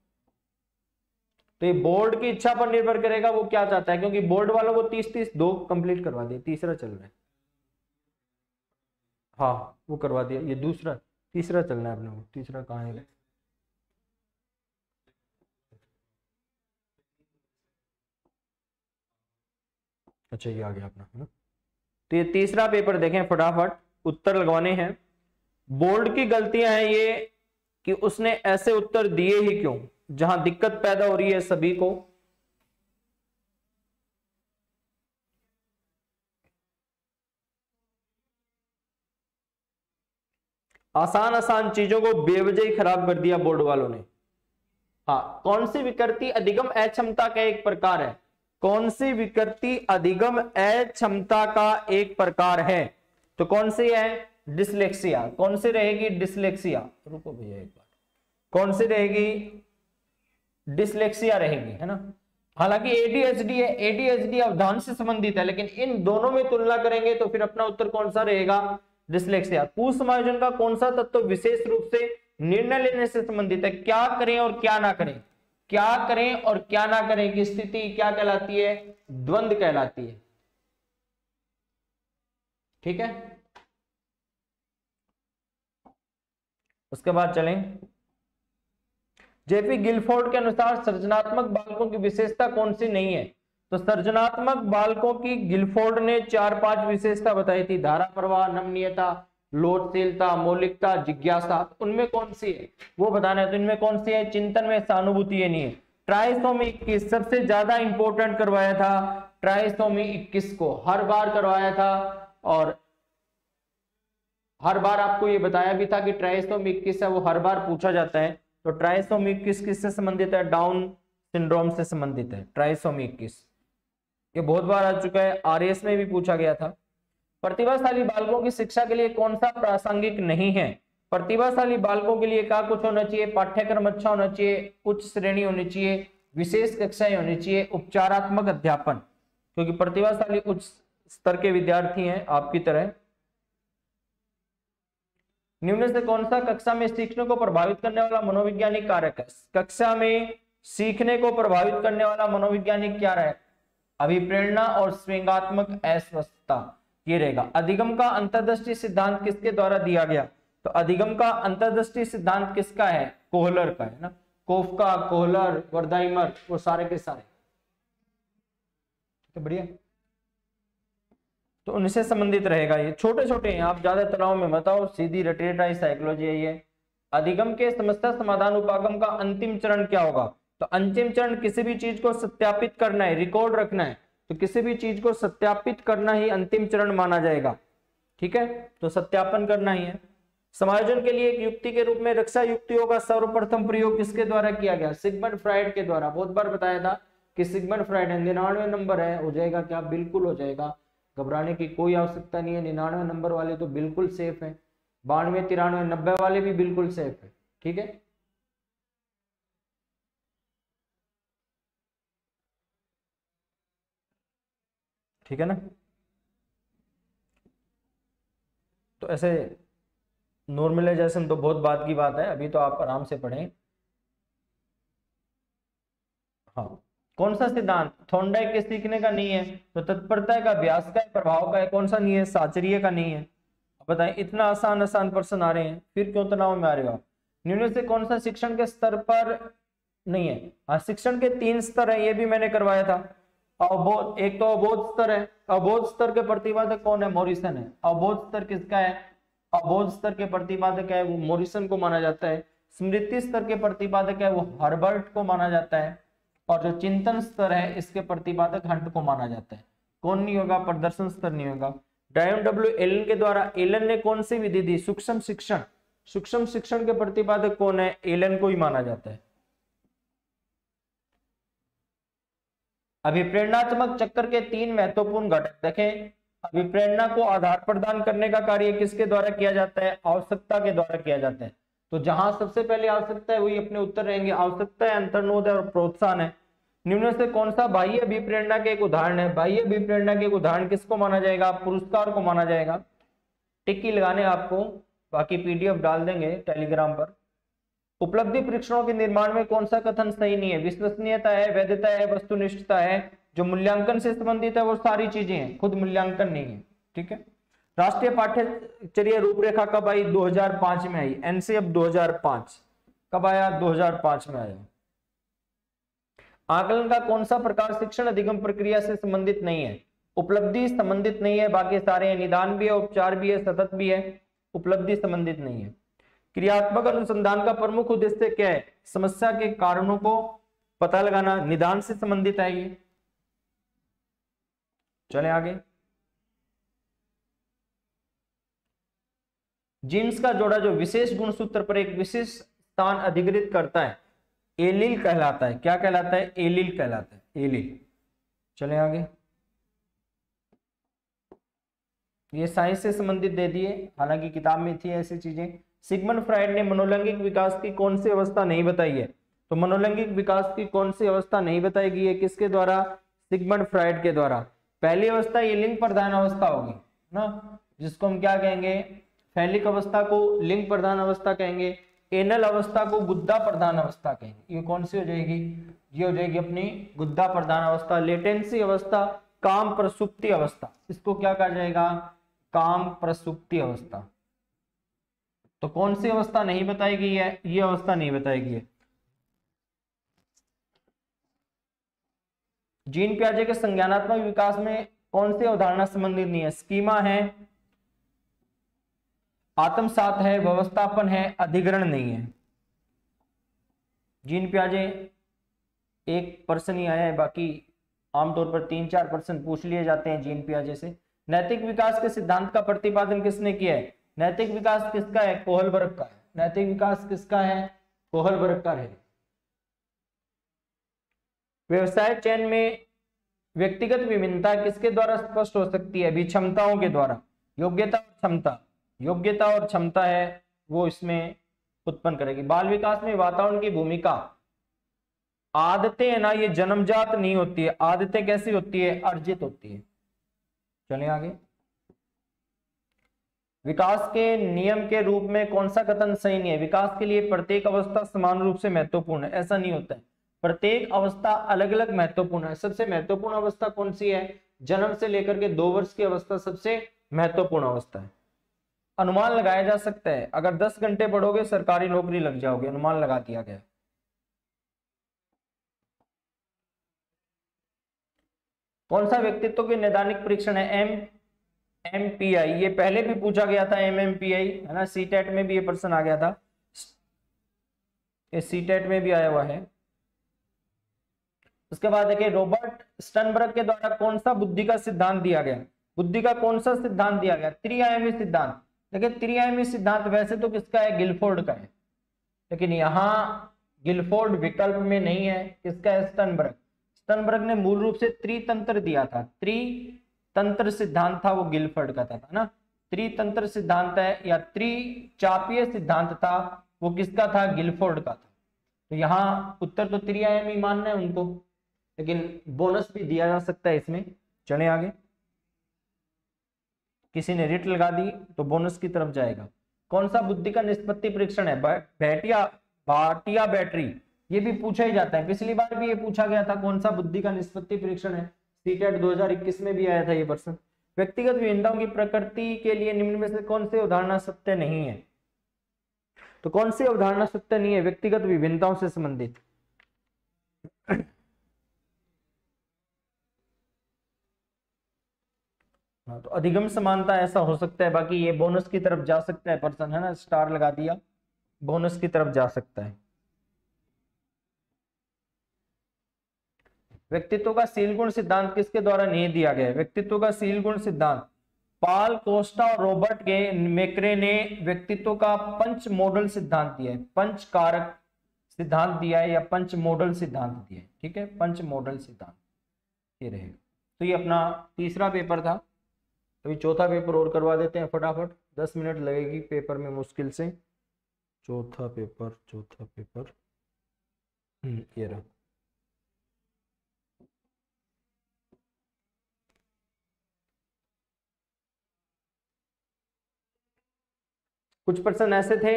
तो ये बोर्ड की इच्छा पर निर्भर करेगा वो क्या चाहता है, क्योंकि बोर्ड वालों को 30-30 2 कंप्लीट करवा दिया, तीसरा चल रहा है। हाँ वो करवा दिया, ये दूसरा तीसरा चलना है अपने को, तीसरा कहाँ है? अच्छा ये आ गया अपना, है ना। तो ये तीसरा पेपर देखें, फटाफट उत्तर लगवाने हैं। बोर्ड की गलतियां हैं ये कि उसने ऐसे उत्तर दिए ही क्यों, जहां दिक्कत पैदा हो रही है सभी को। आसान आसान चीजों को बेवजह ही खराब कर दिया बोर्ड वालों ने। हाँ, कौन सी विकृति अधिगम अक्षमता का एक प्रकार है? कौन सी विकृति अधिगम अक्षमता का एक प्रकार है? तो कौन सी है? डिसलेक्सिया। कौन सी रहेगी? डिसलेक्सिया। रुको भैया एक बार, कौन सी रहेगी? डिसलेक्सिया रहेगी, है ना। हालांकि एडीएचडी है, एडीएचडी अवधान से संबंधित है, लेकिन इन दोनों में तुलना करेंगे तो फिर अपना उत्तर कौन सा रहेगा? डिसलेक्सिया। कुसमायोजन का कौन सा तत्व विशेष रूप से निर्णय लेने से संबंधित है? क्या करें और क्या ना करें, क्या करें और क्या ना करें की स्थिति क्या कहलाती है? द्वंद कहलाती है। ठीक है, उसके बाद चलें। जेपी गिलफोर्ड के अनुसार सृजनात्मक बालकों की विशेषता कौन सी नहीं है? तो सृजनात्मक बालकों की गिलफोर्ड ने 4-5 विशेषता बताई थी। धारा प्रवाह, नमनीयता, लोचशीलता, मौलिकता, जिज्ञासा। उनमें कौन सी है वो बताना है। तो इनमें कौन सी है? चिंतन में सहानुभूति ये नहीं है। ट्राइसोमी 21 सबसे ज्यादा इंपॉर्टेंट करवाया था, ट्राइसोमी 21 को हर बार करवाया था, और हर बार आपको ये बताया भी था कि ट्राइसोमी 21 है वो हर बार पूछा जाता है। तो ट्राइसोमी 21 किससे संबंधित है? डाउन सिंड्रोम से संबंधित है ट्राइसोमी 21। ये बहुत बार आ चुका है, आरएस में भी पूछा गया था। प्रतिभाशाली बालकों की शिक्षा के लिए कौन सा प्रासंगिक नहीं है? प्रतिभाशाली बालकों के लिए क्या कुछ होना चाहिए? पाठ्यक्रम अच्छा होना चाहिए, उच्च श्रेणी होनी चाहिए, विशेष कक्षाएं होनी चाहिए, उपचारात्मक अध्यापन, क्योंकि प्रतिभाशाली उच्च स्तर के विद्यार्थी हैं आपकी तरह। निम्न से कौन सा कक्षा में सीखने को प्रभावित करने वाला मनोवैज्ञानिक कारक है? कक्षा में सीखने को प्रभावित करने वाला मनोवैज्ञानिक क्या है? अभिप्रेरणा और स्वयंगात्मक अस्वस्थता ये रहेगा। अधिगम का अंतर्दृष्टि सिद्धांत किसके द्वारा दिया गया? तो अधिगम का अंतर्दृष्टि सिद्धांत किसका है? कोहलर का, है ना। कोफका, कोहलर, वर्दाइमर, वो सारे के सारे। तो बढ़िया, तो उनसे संबंधित रहेगा। ये छोटे छोटे हैं, आप ज्यादा तनाव में मत आओ, सीधी रटेटाई साइकोलॉजी है ये। अधिगम के समस्या समाधान उपागम का अंतिम चरण क्या होगा? तो अंतिम चरण किसी भी चीज को सत्यापित करना है, रिकॉर्ड रखना है। तो किसी भी चीज को सत्यापित करना ही अंतिम चरण माना जाएगा। ठीक है, तो सत्यापन करना ही है। समायोजन के लिए एक युक्ति के रूप में रक्षा युक्तियों का सर्वप्रथम प्रयोग किसके द्वारा किया गया? सिगमंड फ्राइड के द्वारा। बहुत बार बताया था कि सिगमंड फ्राइड है। 99 नंबर है, हो जाएगा क्या? बिल्कुल हो जाएगा, घबराने की कोई आवश्यकता नहीं है। 99 नंबर वाले तो बिल्कुल सेफ है, 92, 93, 90 वाले भी बिल्कुल सेफ है। ठीक है, ठीक है ना। तो ऐसे नॉर्मलाइजेशन तो बहुत बात की बात है, अभी तो आप आराम से पढ़ें। हाँ, कौन सा सिद्धांत थॉर्नडाइक के सीखने का नहीं है? तो तत्परता का, अभ्यास का, प्रभाव का है। कौन सा नहीं है? साचर्य का नहीं है। बताएं, इतना आसान आसान प्रश्न आ रहे हैं, फिर क्यों तनाव में आ रहे हो आप? निम्न से कौन सा शिक्षण के स्तर पर नहीं है? हाँ, शिक्षण के 3 स्तर है, ये भी मैंने करवाया था। अवबोध, एक तो अवबोध स्तर है। अवबोध स्तर के प्रतिपादक कौन है? मॉरिसन है। अवबोध स्तर किसका है? अवबोध स्तर के प्रतिपादक है वो मॉरिसन को माना जाता है। स्मृति स्तर के प्रतिपादक है वो हर्बर्ट को माना जाता है। और जो चिंतन स्तर है इसके प्रतिपादक हंट को माना जाता है। कौन नहीं होगा? प्रदर्शन स्तर नहीं होगा। डायन डब्ल्यू एलन के द्वारा, एलन ने कौन सी विधि दी? सूक्ष्म शिक्षण। सूक्ष्म शिक्षण के प्रतिपादक कौन है? एलन को ही माना जाता है। अभिप्रेरणात्मक चक्र के 3 महत्वपूर्ण घटक देखें। अभिप्रेरणा को आधार प्रदान करने का कार्य किसके द्वारा किया जाता है? आवश्यकता के द्वारा किया जाता है। तो जहां सबसे पहले आवश्यकता है वही अपने उत्तर रहेंगे। आवश्यकता है, अंतर्नोद है और प्रोत्साहन है। निम्न से कौन सा बाह्य अभिप्रेरणा के एक उदाहरण है? बाह्य अभिप्रेरणा के एक उदाहरण किसको माना जाएगा? पुरस्कार को माना जाएगा। टिक्की लगाने आपको, बाकी पीडीएफ डाल देंगे टेलीग्राम पर। उपलब्धि परीक्षणों के निर्माण में कौन सा कथन सही नहीं है? विश्वसनीयता है, वैधता है, वस्तुनिष्ठता है। जो मूल्यांकन से संबंधित है वो सारी चीजें हैं, खुद मूल्यांकन नहीं है। ठीक है। राष्ट्रीय पाठ्यचर्या रूपरेखा कब आई? 2005 में आई। एनसीएफ 2005 कब आया? 2005 में आया। आकलन का कौन सा प्रकार शिक्षण अधिगम प्रक्रिया से संबंधित नहीं है? उपलब्धि संबंधित नहीं है, बाकी सारे हैं। निदान भी है, उपचार भी है, सतत भी है। उपलब्धि संबंधित नहीं है। क्रियात्मक अनुसंधान का प्रमुख उद्देश्य क्या है? समस्या के कारणों को पता लगाना। निदान से संबंधित है ये। चले आगे। जीन्स का जोड़ा जो विशेष गुणसूत्र पर एक विशेष स्थान अधिकृत करता है, एलील कहलाता है। क्या कहलाता है? एलील कहलाता है। एलील। चले आगे। ये साइंस से संबंधित दे दिए, हालांकि किताब में थी ऐसी चीजें। सिगमंड फ्राइड ने मनोलैंगिक विकास की कौन सी अवस्था नहीं बताई है? तो मनोलैंगिक विकास की कौन सी अवस्था नहीं बताई गई है? किसके द्वारा? सिगमंड फ्राइड के द्वारा। पहली अवस्था ये लिंग प्रधान अवस्था होगी ना, जिसको हम क्या कहेंगे? फैलिक अवस्था को लिंग प्रधान अवस्था कहेंगे। एनल अवस्था को गुद्दा प्रधान अवस्था कहेंगे। ये कौन सी हो जाएगी? ये हो जाएगी अपनी गुद्दा प्रधान अवस्था। लेटेंसी अवस्था, काम प्रसुप्ति अवस्था, इसको क्या कहा जाएगा? काम प्रसुप्ति अवस्था। तो कौन सी अवस्था नहीं बताई गई है? ये अवस्था नहीं बताई गई है। जीन पियाजे के संज्ञानात्मक विकास में कौन सी अवधारणा संबंधित नहीं है? स्कीमा है, आत्मसात है, व्यवस्थापन है, अधिग्रहण नहीं है। जीन पियाजे 1% ही आया है, बाकी आमतौर पर 3-4% पूछ लिए जाते हैं जीन पियाजे से। नैतिक विकास के सिद्धांत का प्रतिपादन किसने किया है? नैतिक विकास किसका है? कोहलबर्ग का है। नैतिक विकास किसका है? कोहलबर्ग का है। व्यवसाय चयन में व्यक्तिगत विभिन्नता किसके द्वारा स्पष्ट हो सकती है? विषमताओं के द्वारा। योग्यता और क्षमता, योग्यता और क्षमता है वो इसमें उत्पन्न करेगी। बाल विकास में वातावरण की भूमिका। आदतें है ना, ये जन्मजात नहीं होती है। आदतें कैसी होती है? अर्जित होती है। चलिए आगे। विकास के नियम के रूप में कौन सा कथन सही नहीं है? विकास के लिए प्रत्येक अवस्था समान रूप से महत्वपूर्ण है, ऐसा नहीं होता है। प्रत्येक अवस्था अलग अलग महत्वपूर्ण है। सबसे महत्वपूर्ण अवस्था कौन सी है? जन्म से लेकर के 2 वर्ष की अवस्था सबसे महत्वपूर्ण अवस्था है। अनुमान लगाया जा सकता है, अगर 10 घंटे पढ़ोगे सरकारी नौकरी लग जाओगे, अनुमान लगा दिया गया। कौन सा व्यक्तित्व के नैदानिक परीक्षण है? MMPI। ये पहले भी पूछा गया था, MMPI है ना, सीटेट में भी ये प्रश्न आ गया था, ये सीटेट में भी आया हुआ है। उसके बाद देखिए, रॉबर्ट स्टर्नबर्ग के द्वारा कौन सा बुद्धि का सिद्धांत दिया गया? बुद्धि का कौन सा सिद्धांत दिया गया? त्रिआयामी सिद्धांत। देखिए त्रिआयामी सिद्धांत वैसे तो किसका है? गिलफोर्ड का है, लेकिन यहाँ गिलफोर्ड विकल्प में नहीं है। किसका है? स्टर्नबर्ग। स्टर्नबर्ग ने मूल रूप से त्रितंत्र दिया था। त्रितंत्र सिद्धांत था वो गिलफोर्ड का था ना। त्रितंत्र सिद्धांत है या त्रिचापीय सिद्धांत था वो किसका था? गिलफोर्ड का था। तो यहाँ उत्तर तो त्रिआयामी मानना है उनको, लेकिन बोनस भी दिया जा सकता है इसमें। चले आगे। किसी ने रिट लगा दी तो बोनस की तरफ जाएगा। कौन सा बुद्धि का निष्पत्ति परीक्षण है? भाटिया बैटरी। ये भी पूछा ही जाता है, पिछली बार भी ये पूछा गया था। कौन सा बुद्धि का निष्पत्ति परीक्षण है? सीटेट 2021 में भी आया था ये प्रश्न। व्यक्तिगत विभिन्नताओं की प्रकृति के लिए निम्न में से कौन सी अवधारणा सत्य नहीं है? तो कौन सी अवधारणा सत्य नहीं है व्यक्तिगत विभिन्नताओं से संबंधित? हाँ, तो अधिगम समानता ऐसा हो सकता है, बाकी ये बोनस की तरफ जा सकता है पर्सन, है ना, स्टार लगा दिया, बोनस की तरफ जा सकता है। व्यक्तित्व का सील गुण सिद्धांत किसके द्वारा नहीं दिया गया है? व्यक्तित्व का सील गुण सिद्धांत पाल कोस्टा और रॉबर्ट के मेक्रे ने व्यक्तित्व का पंच मॉडल सिद्धांत दिया है। पंच कारक सिद्धांत दिया है या पंच मॉडल सिद्धांत दिया है। ठीक है, पंच मॉडल सिद्धांत ये रहेगा। तो ये अपना तीसरा पेपर था। अभी चौथा पेपर और करवा देते हैं फटाफट, 10 मिनट लगेगी पेपर में मुश्किल से। चौथा पेपर ये रहा। कुछ प्रश्न ऐसे थे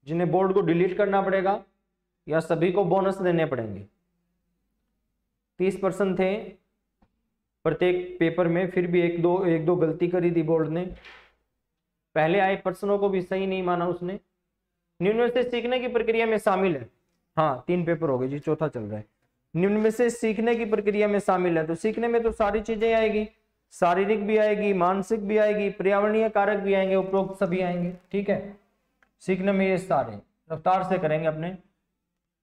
जिन्हें बोर्ड को डिलीट करना पड़ेगा या सभी को बोनस देने पड़ेंगे? 30% थे प्रत्येक पेपर में, फिर भी एक दो गलती करी थी बोर्ड ने। पहले आए पर्सनों को भी सही नहीं माना उसने। निम्न में से सीखने की प्रक्रिया में शामिल है, हाँ 3 पेपर हो गए जी, चौथा चल रहा है। निम्न में से सीखने की प्रक्रिया में शामिल है, तो सीखने में तो सारी चीजें आएगी, शारीरिक भी आएगी, मानसिक भी आएगी, पर्यावरणीय कारक भी आएंगे, उपरोक्त सभी आएंगे। ठीक है, सीखने में ये सारे रफ्तार से करेंगे अपने।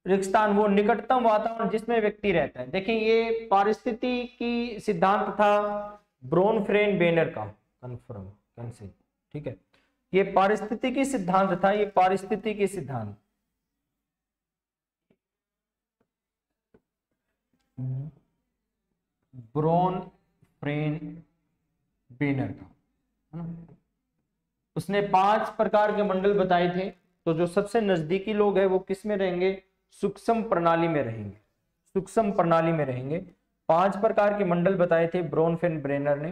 रिक्स्थान वो निकटतम वातावरण जिसमें व्यक्ति रहता है। देखिए ये पारिस्थितिकी सिद्धांत था ब्रोनफ्रेन बेनर का, कन्फर्म कैंसिल। ठीक है, ये पारिस्थितिकी सिद्धांत था, ये पारिस्थितिकी सिद्धांत ब्रोनफ्रेन बेनर का, है ना। उसने 5 प्रकार के मंडल बताए थे। तो जो सबसे नजदीकी लोग हैं वो किस में रहेंगे? सूक्ष्म प्रणाली में रहेंगे, सूक्ष्म प्रणाली में रहेंगे। 5 प्रकार के मंडल बताए थे ब्रोनफ्रेन बेनर ने,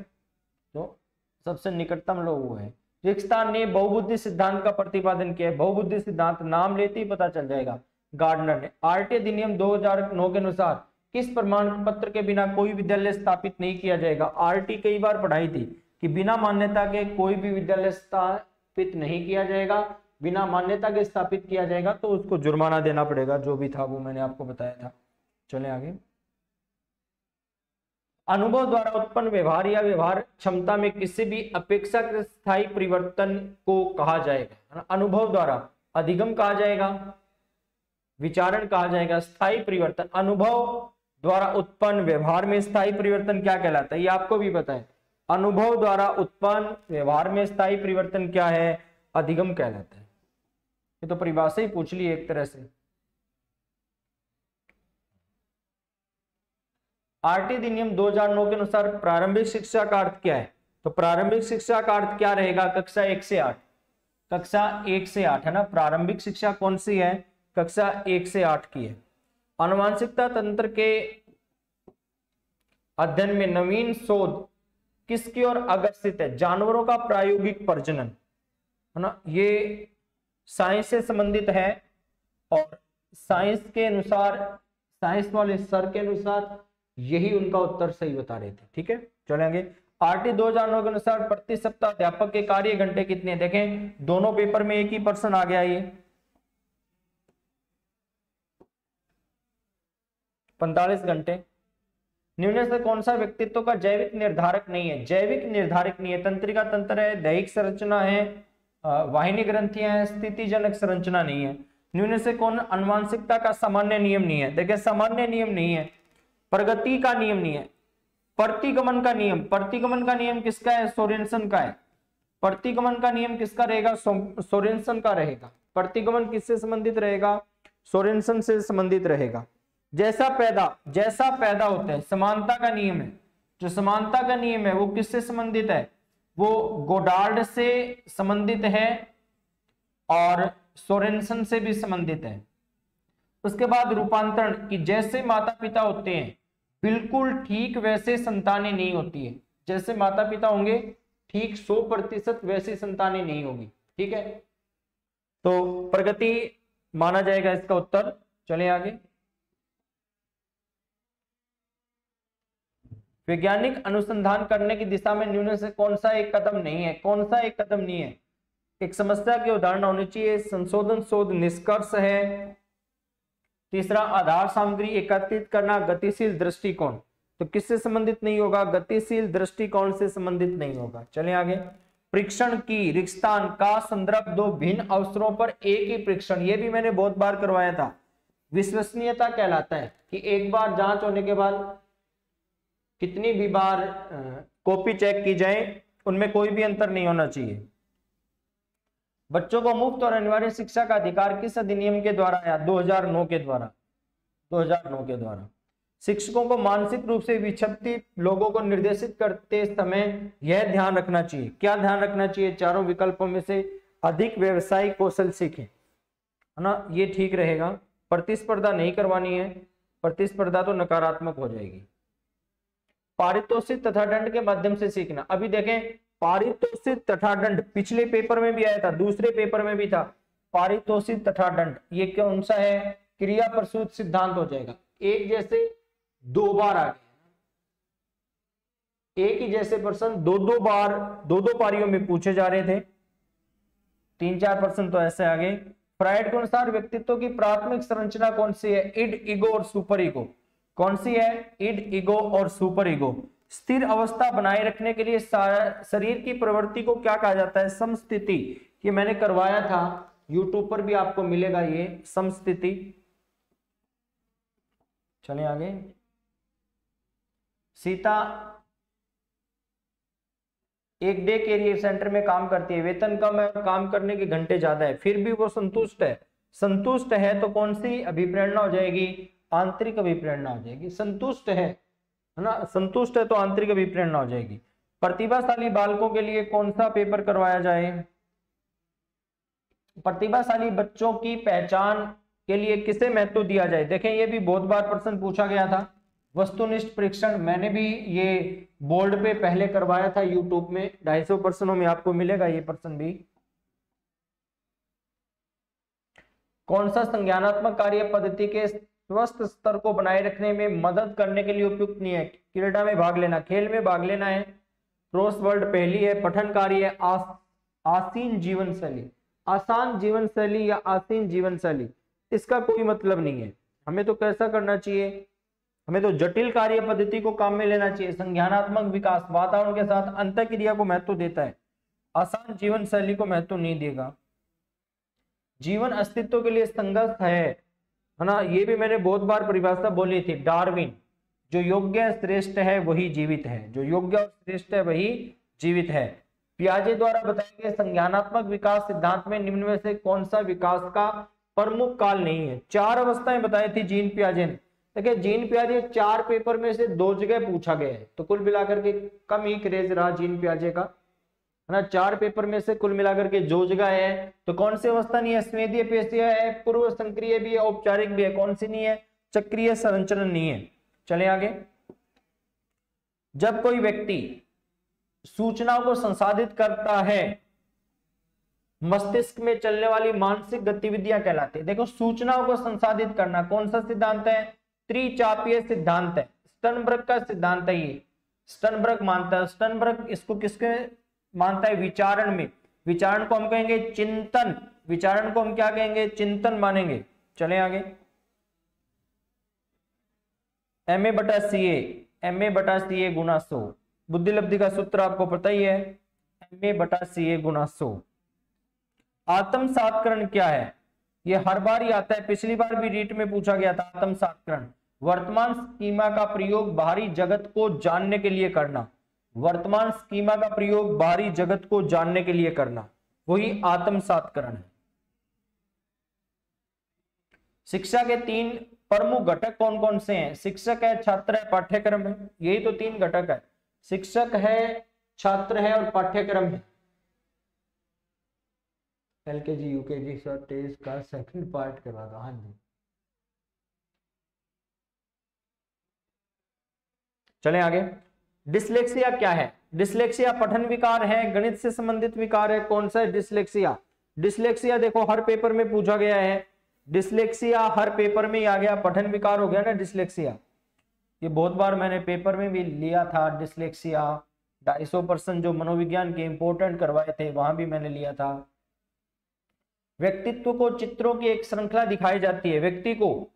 तो सबसे निकटतम लोग वो है। रिक्स्थान ने बहुबुद्धि सिद्धांत का प्रतिपादन किया है। बहुबुद्धि सिद्धांत नाम लेते ही पता चल जाएगा। गार्डनर ने आरटी अधिनियम 2009 के अनुसार किस प्रमाण पत्र के बिना कोई विद्यालय स्थापित नहीं किया जाएगा? आरटी कई बार पढ़ाई थी कि बिना मान्यता के कोई भी विद्यालय स्थापित नहीं किया जाएगा। बिना मान्यता के स्थापित किया जाएगा तो उसको जुर्माना देना पड़ेगा, जो भी था वो मैंने आपको बताया था। चले आगे। अनुभव द्वारा उत्पन्न व्यवहार या व्यवहार क्षमता में किसी भी अपेक्षाकृत स्थायी परिवर्तन को कहा जाएगा। अनुभव द्वारा अधिगम कहा जाएगा, विचारण कहा जाएगा, स्थायी परिवर्तन। अनुभव द्वारा उत्पन्न व्यवहार में स्थायी परिवर्तन क्या कहलाता है? ये आपको भी पता है। अनुभव द्वारा उत्पन्न व्यवहार में स्थायी परिवर्तन क्या है? अधिगम कहलाता है। ये तो परिभाषा ही पूछ ली एक तरह से। आरटी अधिनियम 2009 के अनुसार प्रारंभिक शिक्षा का अर्थ क्या है? तो प्रारंभिक शिक्षा का अर्थ क्या रहेगा? कक्षा 1 से 8, कक्षा 1 से 8 है ना। प्रारंभिक शिक्षा कौन सी है? कक्षा 1 से 8 की है। आनुवांशिकता तंत्र के अध्ययन में नवीन शोध किसकी ओर अग्रसित है? जानवरों का प्रायोगिक प्रजनन, है ना। ये साइंस से संबंधित है और साइंस के अनुसार, साइंस वाले सर के अनुसार यही उनका उत्तर सही बता रहे थे। ठीक है, चलेंगे। आरटी 2009 के अनुसार प्रति सप्ताह अध्यापक के कार्य घंटे कितने? देखें दोनों पेपर में एक ही पर्सन आ गया, ये 45 घंटे। निम्न से कौन सा व्यक्तित्व का जैविक निर्धारक नहीं है? जैविक निर्धारक नहीं है। तंत्रिका तंत्र है, दैहिक संरचना है, वाहिनी ग्रंथियां हैं, स्थितिजनक संरचना नहीं है। निम्न से कौन आनुवांशिकता का सामान्य नियम नहीं है? देखिए सामान्य नियम नहीं है, प्रगति का नियम नहीं है, प्रतिगमन का नियम। प्रतिगमन का नियम किसका है? सोरेनसन का है। प्रतिगमन का नियम किसका रहेगा? सोरेनसन का रहेगा। प्रतिगमन किससे संबंधित रहेगा? सोरेनसन से संबंधित रहेगा। जैसा पैदा होता है, समानता का नियम है। जो समानता का नियम है वो किससे संबंधित है? वो गोडार्ड से संबंधित है और सोरेनसन से भी संबंधित है। उसके बाद रूपांतरण की, जैसे माता पिता होते हैं बिल्कुल ठीक वैसे संतानें नहीं होती है। जैसे माता पिता होंगे ठीक 100% वैसी संतानें नहीं होगी। ठीक है, तो प्रगति माना जाएगा इसका उत्तर। चलिए आगे। वैज्ञानिक अनुसंधान करने की दिशा में निम्न से कौन सा एक कदम नहीं है? कौन सा एक कदम नहीं है? एक समस्या की उदाहरण होनी चाहिए, संशोधन शोध निष्कर्ष है। तीसरा आधार सामग्री एकत्रित करना, गतिशील दृष्टिकोण। तो किससे संबंधित नहीं होगा? गतिशील दृष्टिकोण से संबंधित नहीं होगा। चलिए आगे। परीक्षण की रिक्स्थान का संदर्भ 2 भिन्न अवसरों पर एक ही परीक्षण, ये भी मैंने बहुत बार करवाया था। विश्वसनीयता कहलाता है कि एक बार जांच होने के बाद कितनी भी बार कॉपी चेक की जाए, उनमें कोई भी अंतर नहीं होना चाहिए। बच्चों को मुफ्त और अनिवार्य शिक्षा का अधिकार किस अधिनियम के द्वारा आया? 2009 के द्वारा। 2009 के द्वारा। शिक्षकों को मानसिक रूप से विक्षिप्त लोगों को निर्देशित करते समय यह ध्यान रखना चाहिए। क्या ध्यान रखना चाहिए? चारों विकल्पों में से अधिक व्यवसायिक कौशल सीखें, है ना, ये ठीक रहेगा। प्रतिस्पर्धा नहीं करवानी है, प्रतिस्पर्धा तो नकारात्मक हो जाएगी। पारितोषिक तथा दंड के माध्यम से सीखना। अभी देखें पारितोषिक तथा दंड पिछले पेपर में भी आया था, दूसरे पेपर में भी था। पारितोषिक तथा दंड, ये कौन सा है? क्रिया प्रसूत सिद्धांत हो जाएगा। एक जैसे दो बार आ गए, एक ही जैसे प्रश्न दो दो बार दो दो पारियों में पूछे जा रहे थे, 3-4 प्रश्न तो ऐसे आ गए। फ्राइड के अनुसार व्यक्तित्व की प्राथमिक संरचना कौन सी है? इड, ईगो और सुपर ईगो। कौन सी है? इड, ईगो और सुपर ईगो। स्थिर अवस्था बनाए रखने के लिए शरीर की प्रवृत्ति को क्या कहा जाता है? समस्थिति। ये मैंने करवाया था, यूट्यूब पर भी आपको मिलेगा ये समस्थिति। चलिए आगे। सीता एक डे कैरियर सेंटर में काम करती है, वेतन कम है, काम करने के घंटे ज्यादा है, फिर भी वो संतुष्ट है। संतुष्ट है तो कौन सी अभिप्रेरणा हो जाएगी? आंतरिक अभिप्रेरणा हो जाएगी। संतुष्ट है ना, संतुष्ट है तो आंतरिक अभिप्रेरणा हो जाएगी। प्रतिभाशाली बालकों के लिए कौन सा पेपर करवाया जाए? प्रतिभाशाली बच्चों की पहचान के लिए किसे महत्व दिया जाए? देखें ये भी बहुत बार प्रश्न पूछा गया था। वस्तुनिष्ठ परीक्षण मैंने भी ये बोर्ड पे पहले करवाया था यूट्यूब में, 250 प्रश्नों में आपको मिलेगा ये प्रश्न भी। कौन सा संज्ञानात्मक कार्य पद्धति के स्वस्थ स्तर को बनाए रखने में मदद करने के लिए उपयुक्त नहीं है? क्रीड़ा में भाग लेना, खेल में भाग लेना है, क्रॉसवर्ड पहेली है, पठन कार्य है, आसीन जीवन शैली। आसान जीवन शैली या आसीन जीवन शैली, इसका कोई मतलब नहीं है। हमें तो कैसा करना चाहिए? हमें तो जटिल कार्य पद्धति को काम में लेना चाहिए। संज्ञानात्मक विकास वातावरण के साथ अंतःक्रिया को महत्व देता है, आसान जीवन शैली को महत्व नहीं देगा। जीवन अस्तित्व के लिए संघर्ष है ना, ये भी मैंने बहुत बार परिभाषा बोली थी। डार्विन, जो योग्य श्रेष्ठ है वही जीवित है, जो योग्य और श्रेष्ठ है वही जीवित है। पियाजे द्वारा बताए गए संज्ञानात्मक विकास सिद्धांत में निम्न में से कौन सा विकास का प्रमुख काल नहीं है? 4 अवस्थाएं बताई थी जीन पियाजे ने। देखिए जीन पियाजे 4 पेपर में से 2 जगह पूछा गया है, तो कुल मिलाकर के कम ही क्रेज रहा जीन पियाजे का, है ना। 4 पेपर में से कुल मिलाकर के 2 जगह है, तो कौन सी अवस्था नहीं है? स्वेदीय पेशीय है, पूर्व संक्रिय भी है, औपचारिक भी है। कौन सी नहीं है? चक्रीय संरचना नहीं है। चले आगे। जब कोई व्यक्ति सूचनाओं को संसाधित करता है, मस्तिष्क में चलने वाली मानसिक गतिविधियां कहलाती है। देखो सूचनाओं को संसाधित करना कौन सा सिद्धांत है? त्रिचापीय सिद्धांत है, स्टर्नबर्ग का सिद्धांत है ये। स्टर्नबर्ग मानता है, स्टर्नबर्ग इसको किसके मानता है? विचारण में। विचारण को हम कहेंगे चिंतन, विचारण को हम क्या कहेंगे? चिंतन मानेंगे। चले आगे। MA/CA गुना 100, बुद्धि लब्धि का सूत्र आपको पता ही है, MA/CA गुना 100। आत्मसात्करण क्या है? ये हर बार ही आता है, पिछली बार भी रीट में पूछा गया था। आत्मसात्करण वर्तमान स्कीमा का प्रयोग बाहरी जगत को जानने के लिए करना, वर्तमान स्कीमा का प्रयोग बाहरी जगत को जानने के लिए करना, वही आत्मसात्करण है। शिक्षा के 3 प्रमुख घटक कौन कौन से हैं? शिक्षक है, छात्र है, पाठ्यक्रम है। यही तो 3 घटक है, शिक्षक है, छात्र है और पाठ्यक्रम है। LKG UKG सर टेस्ट का सेकंड पार्ट करवागा। हाँ जी चलें आगे। डिसलेक्सिया क्या है? डिसलेक्सिया पठन विकार है, गणित से संबंधित विकार है। कौन सा है डिसलेक्सिया? डिसलेक्सिया देखो हर पेपर में पूछा गया है, डिसलेक्सिया हर पेपर में आ गया। पठन विकार हो गया ना डिसलेक्सिया, ये बहुत बार मैंने पेपर में भी लिया था। डिसलेक्सिया 250% जो मनोविज्ञान के इंपोर्टेंट करवाए थे वहां भी मैंने लिया था। व्यक्तित्व को चित्रों की एक श्रृंखला दिखाई जाती है, व्यक्ति को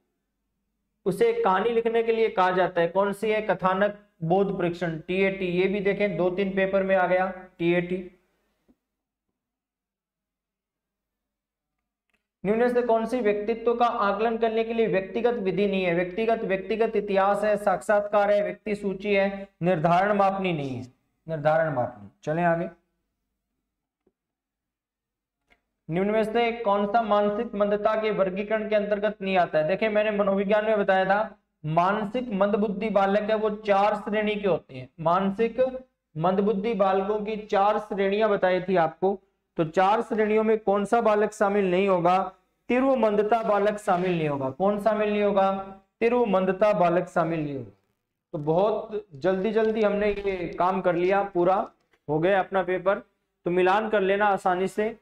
उसे कहानी लिखने के लिए कहा जाता है। कौन सी है? कथानक बोध परीक्षण, TAT। ये भी देखें 2-3 पेपर में आ गया TAT। निम्न से कौन सी व्यक्तित्व का आकलन करने के लिए व्यक्तिगत विधि नहीं है? व्यक्तिगत इतिहास है, साक्षात्कार है, व्यक्ति सूची है, निर्धारण मापनी नहीं है, निर्धारण मापनी। चलें आगे। निम्न में से कौन सा मानसिक मंदता के वर्गीकरण के अंतर्गत नहीं आता है? देखिए मैंने मनोविज्ञान में बताया था, मानसिक मंदबुद्धि बालक है वो 4 श्रेणी के होते हैं। मानसिक मंदबुद्धि बालकों की 4 श्रेणियां बताई थी आपको, तो 4 श्रेणियों में कौन सा बालक शामिल नहीं होगा? तीव्र मंदता बालक शामिल नहीं होगा। कौन शामिल नहीं होगा? तीव्र मंदता बालक शामिल नहीं होगा। तो बहुत जल्दी हमने ये काम कर लिया, पूरा हो गया अपना पेपर। तो मिलान कर लेना आसानी से।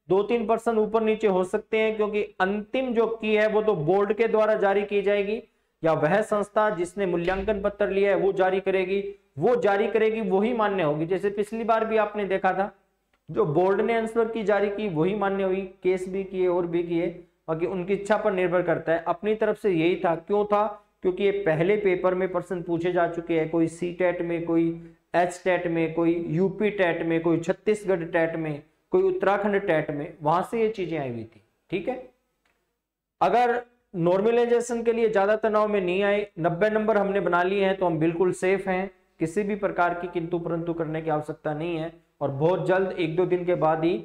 2-3% ऊपर नीचे हो सकते हैं, क्योंकि अंतिम जो की है वो तो बोर्ड के द्वारा जारी की जाएगी, या वह संस्था जिसने मूल्यांकन पत्र लिया है वो जारी करेगी, वही मान्य होगी। जैसे पिछली बार भी आपने देखा था, जो बोर्ड ने आंसर की जारी की वही मान्य हुई, केस भी किए और भी किए, बाकी उनकी इच्छा पर निर्भर करता है। अपनी तरफ से यही था, क्यों था, क्योंकि ये पहले पेपर में प्रश्न पूछे जा चुके हैं, कोई सी टेट में, कोई एच टेट में, कोई यूपी टेट में, कोई छत्तीसगढ़ टेट में, कोई उत्तराखंड टेट में, वहां से ये चीजें आई हुई थी। ठीक है, अगर नॉर्मलाइजेशन के लिए ज्यादा तनाव में नहीं आए, 90 नंबर हमने बना लिए हैं, तो हम बिल्कुल सेफ हैं, किसी भी प्रकार की किंतु परंतु करने की आवश्यकता नहीं है। और बहुत जल्द 1-2 दिन के बाद ही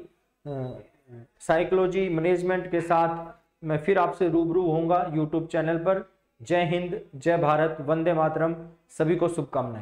साइकोलॉजी मैनेजमेंट के साथ मैं फिर आपसे रूबरू होऊंगा यूट्यूब चैनल पर। जय हिंद, जय भारत, वंदे मातरम, सभी को शुभकामनाएं।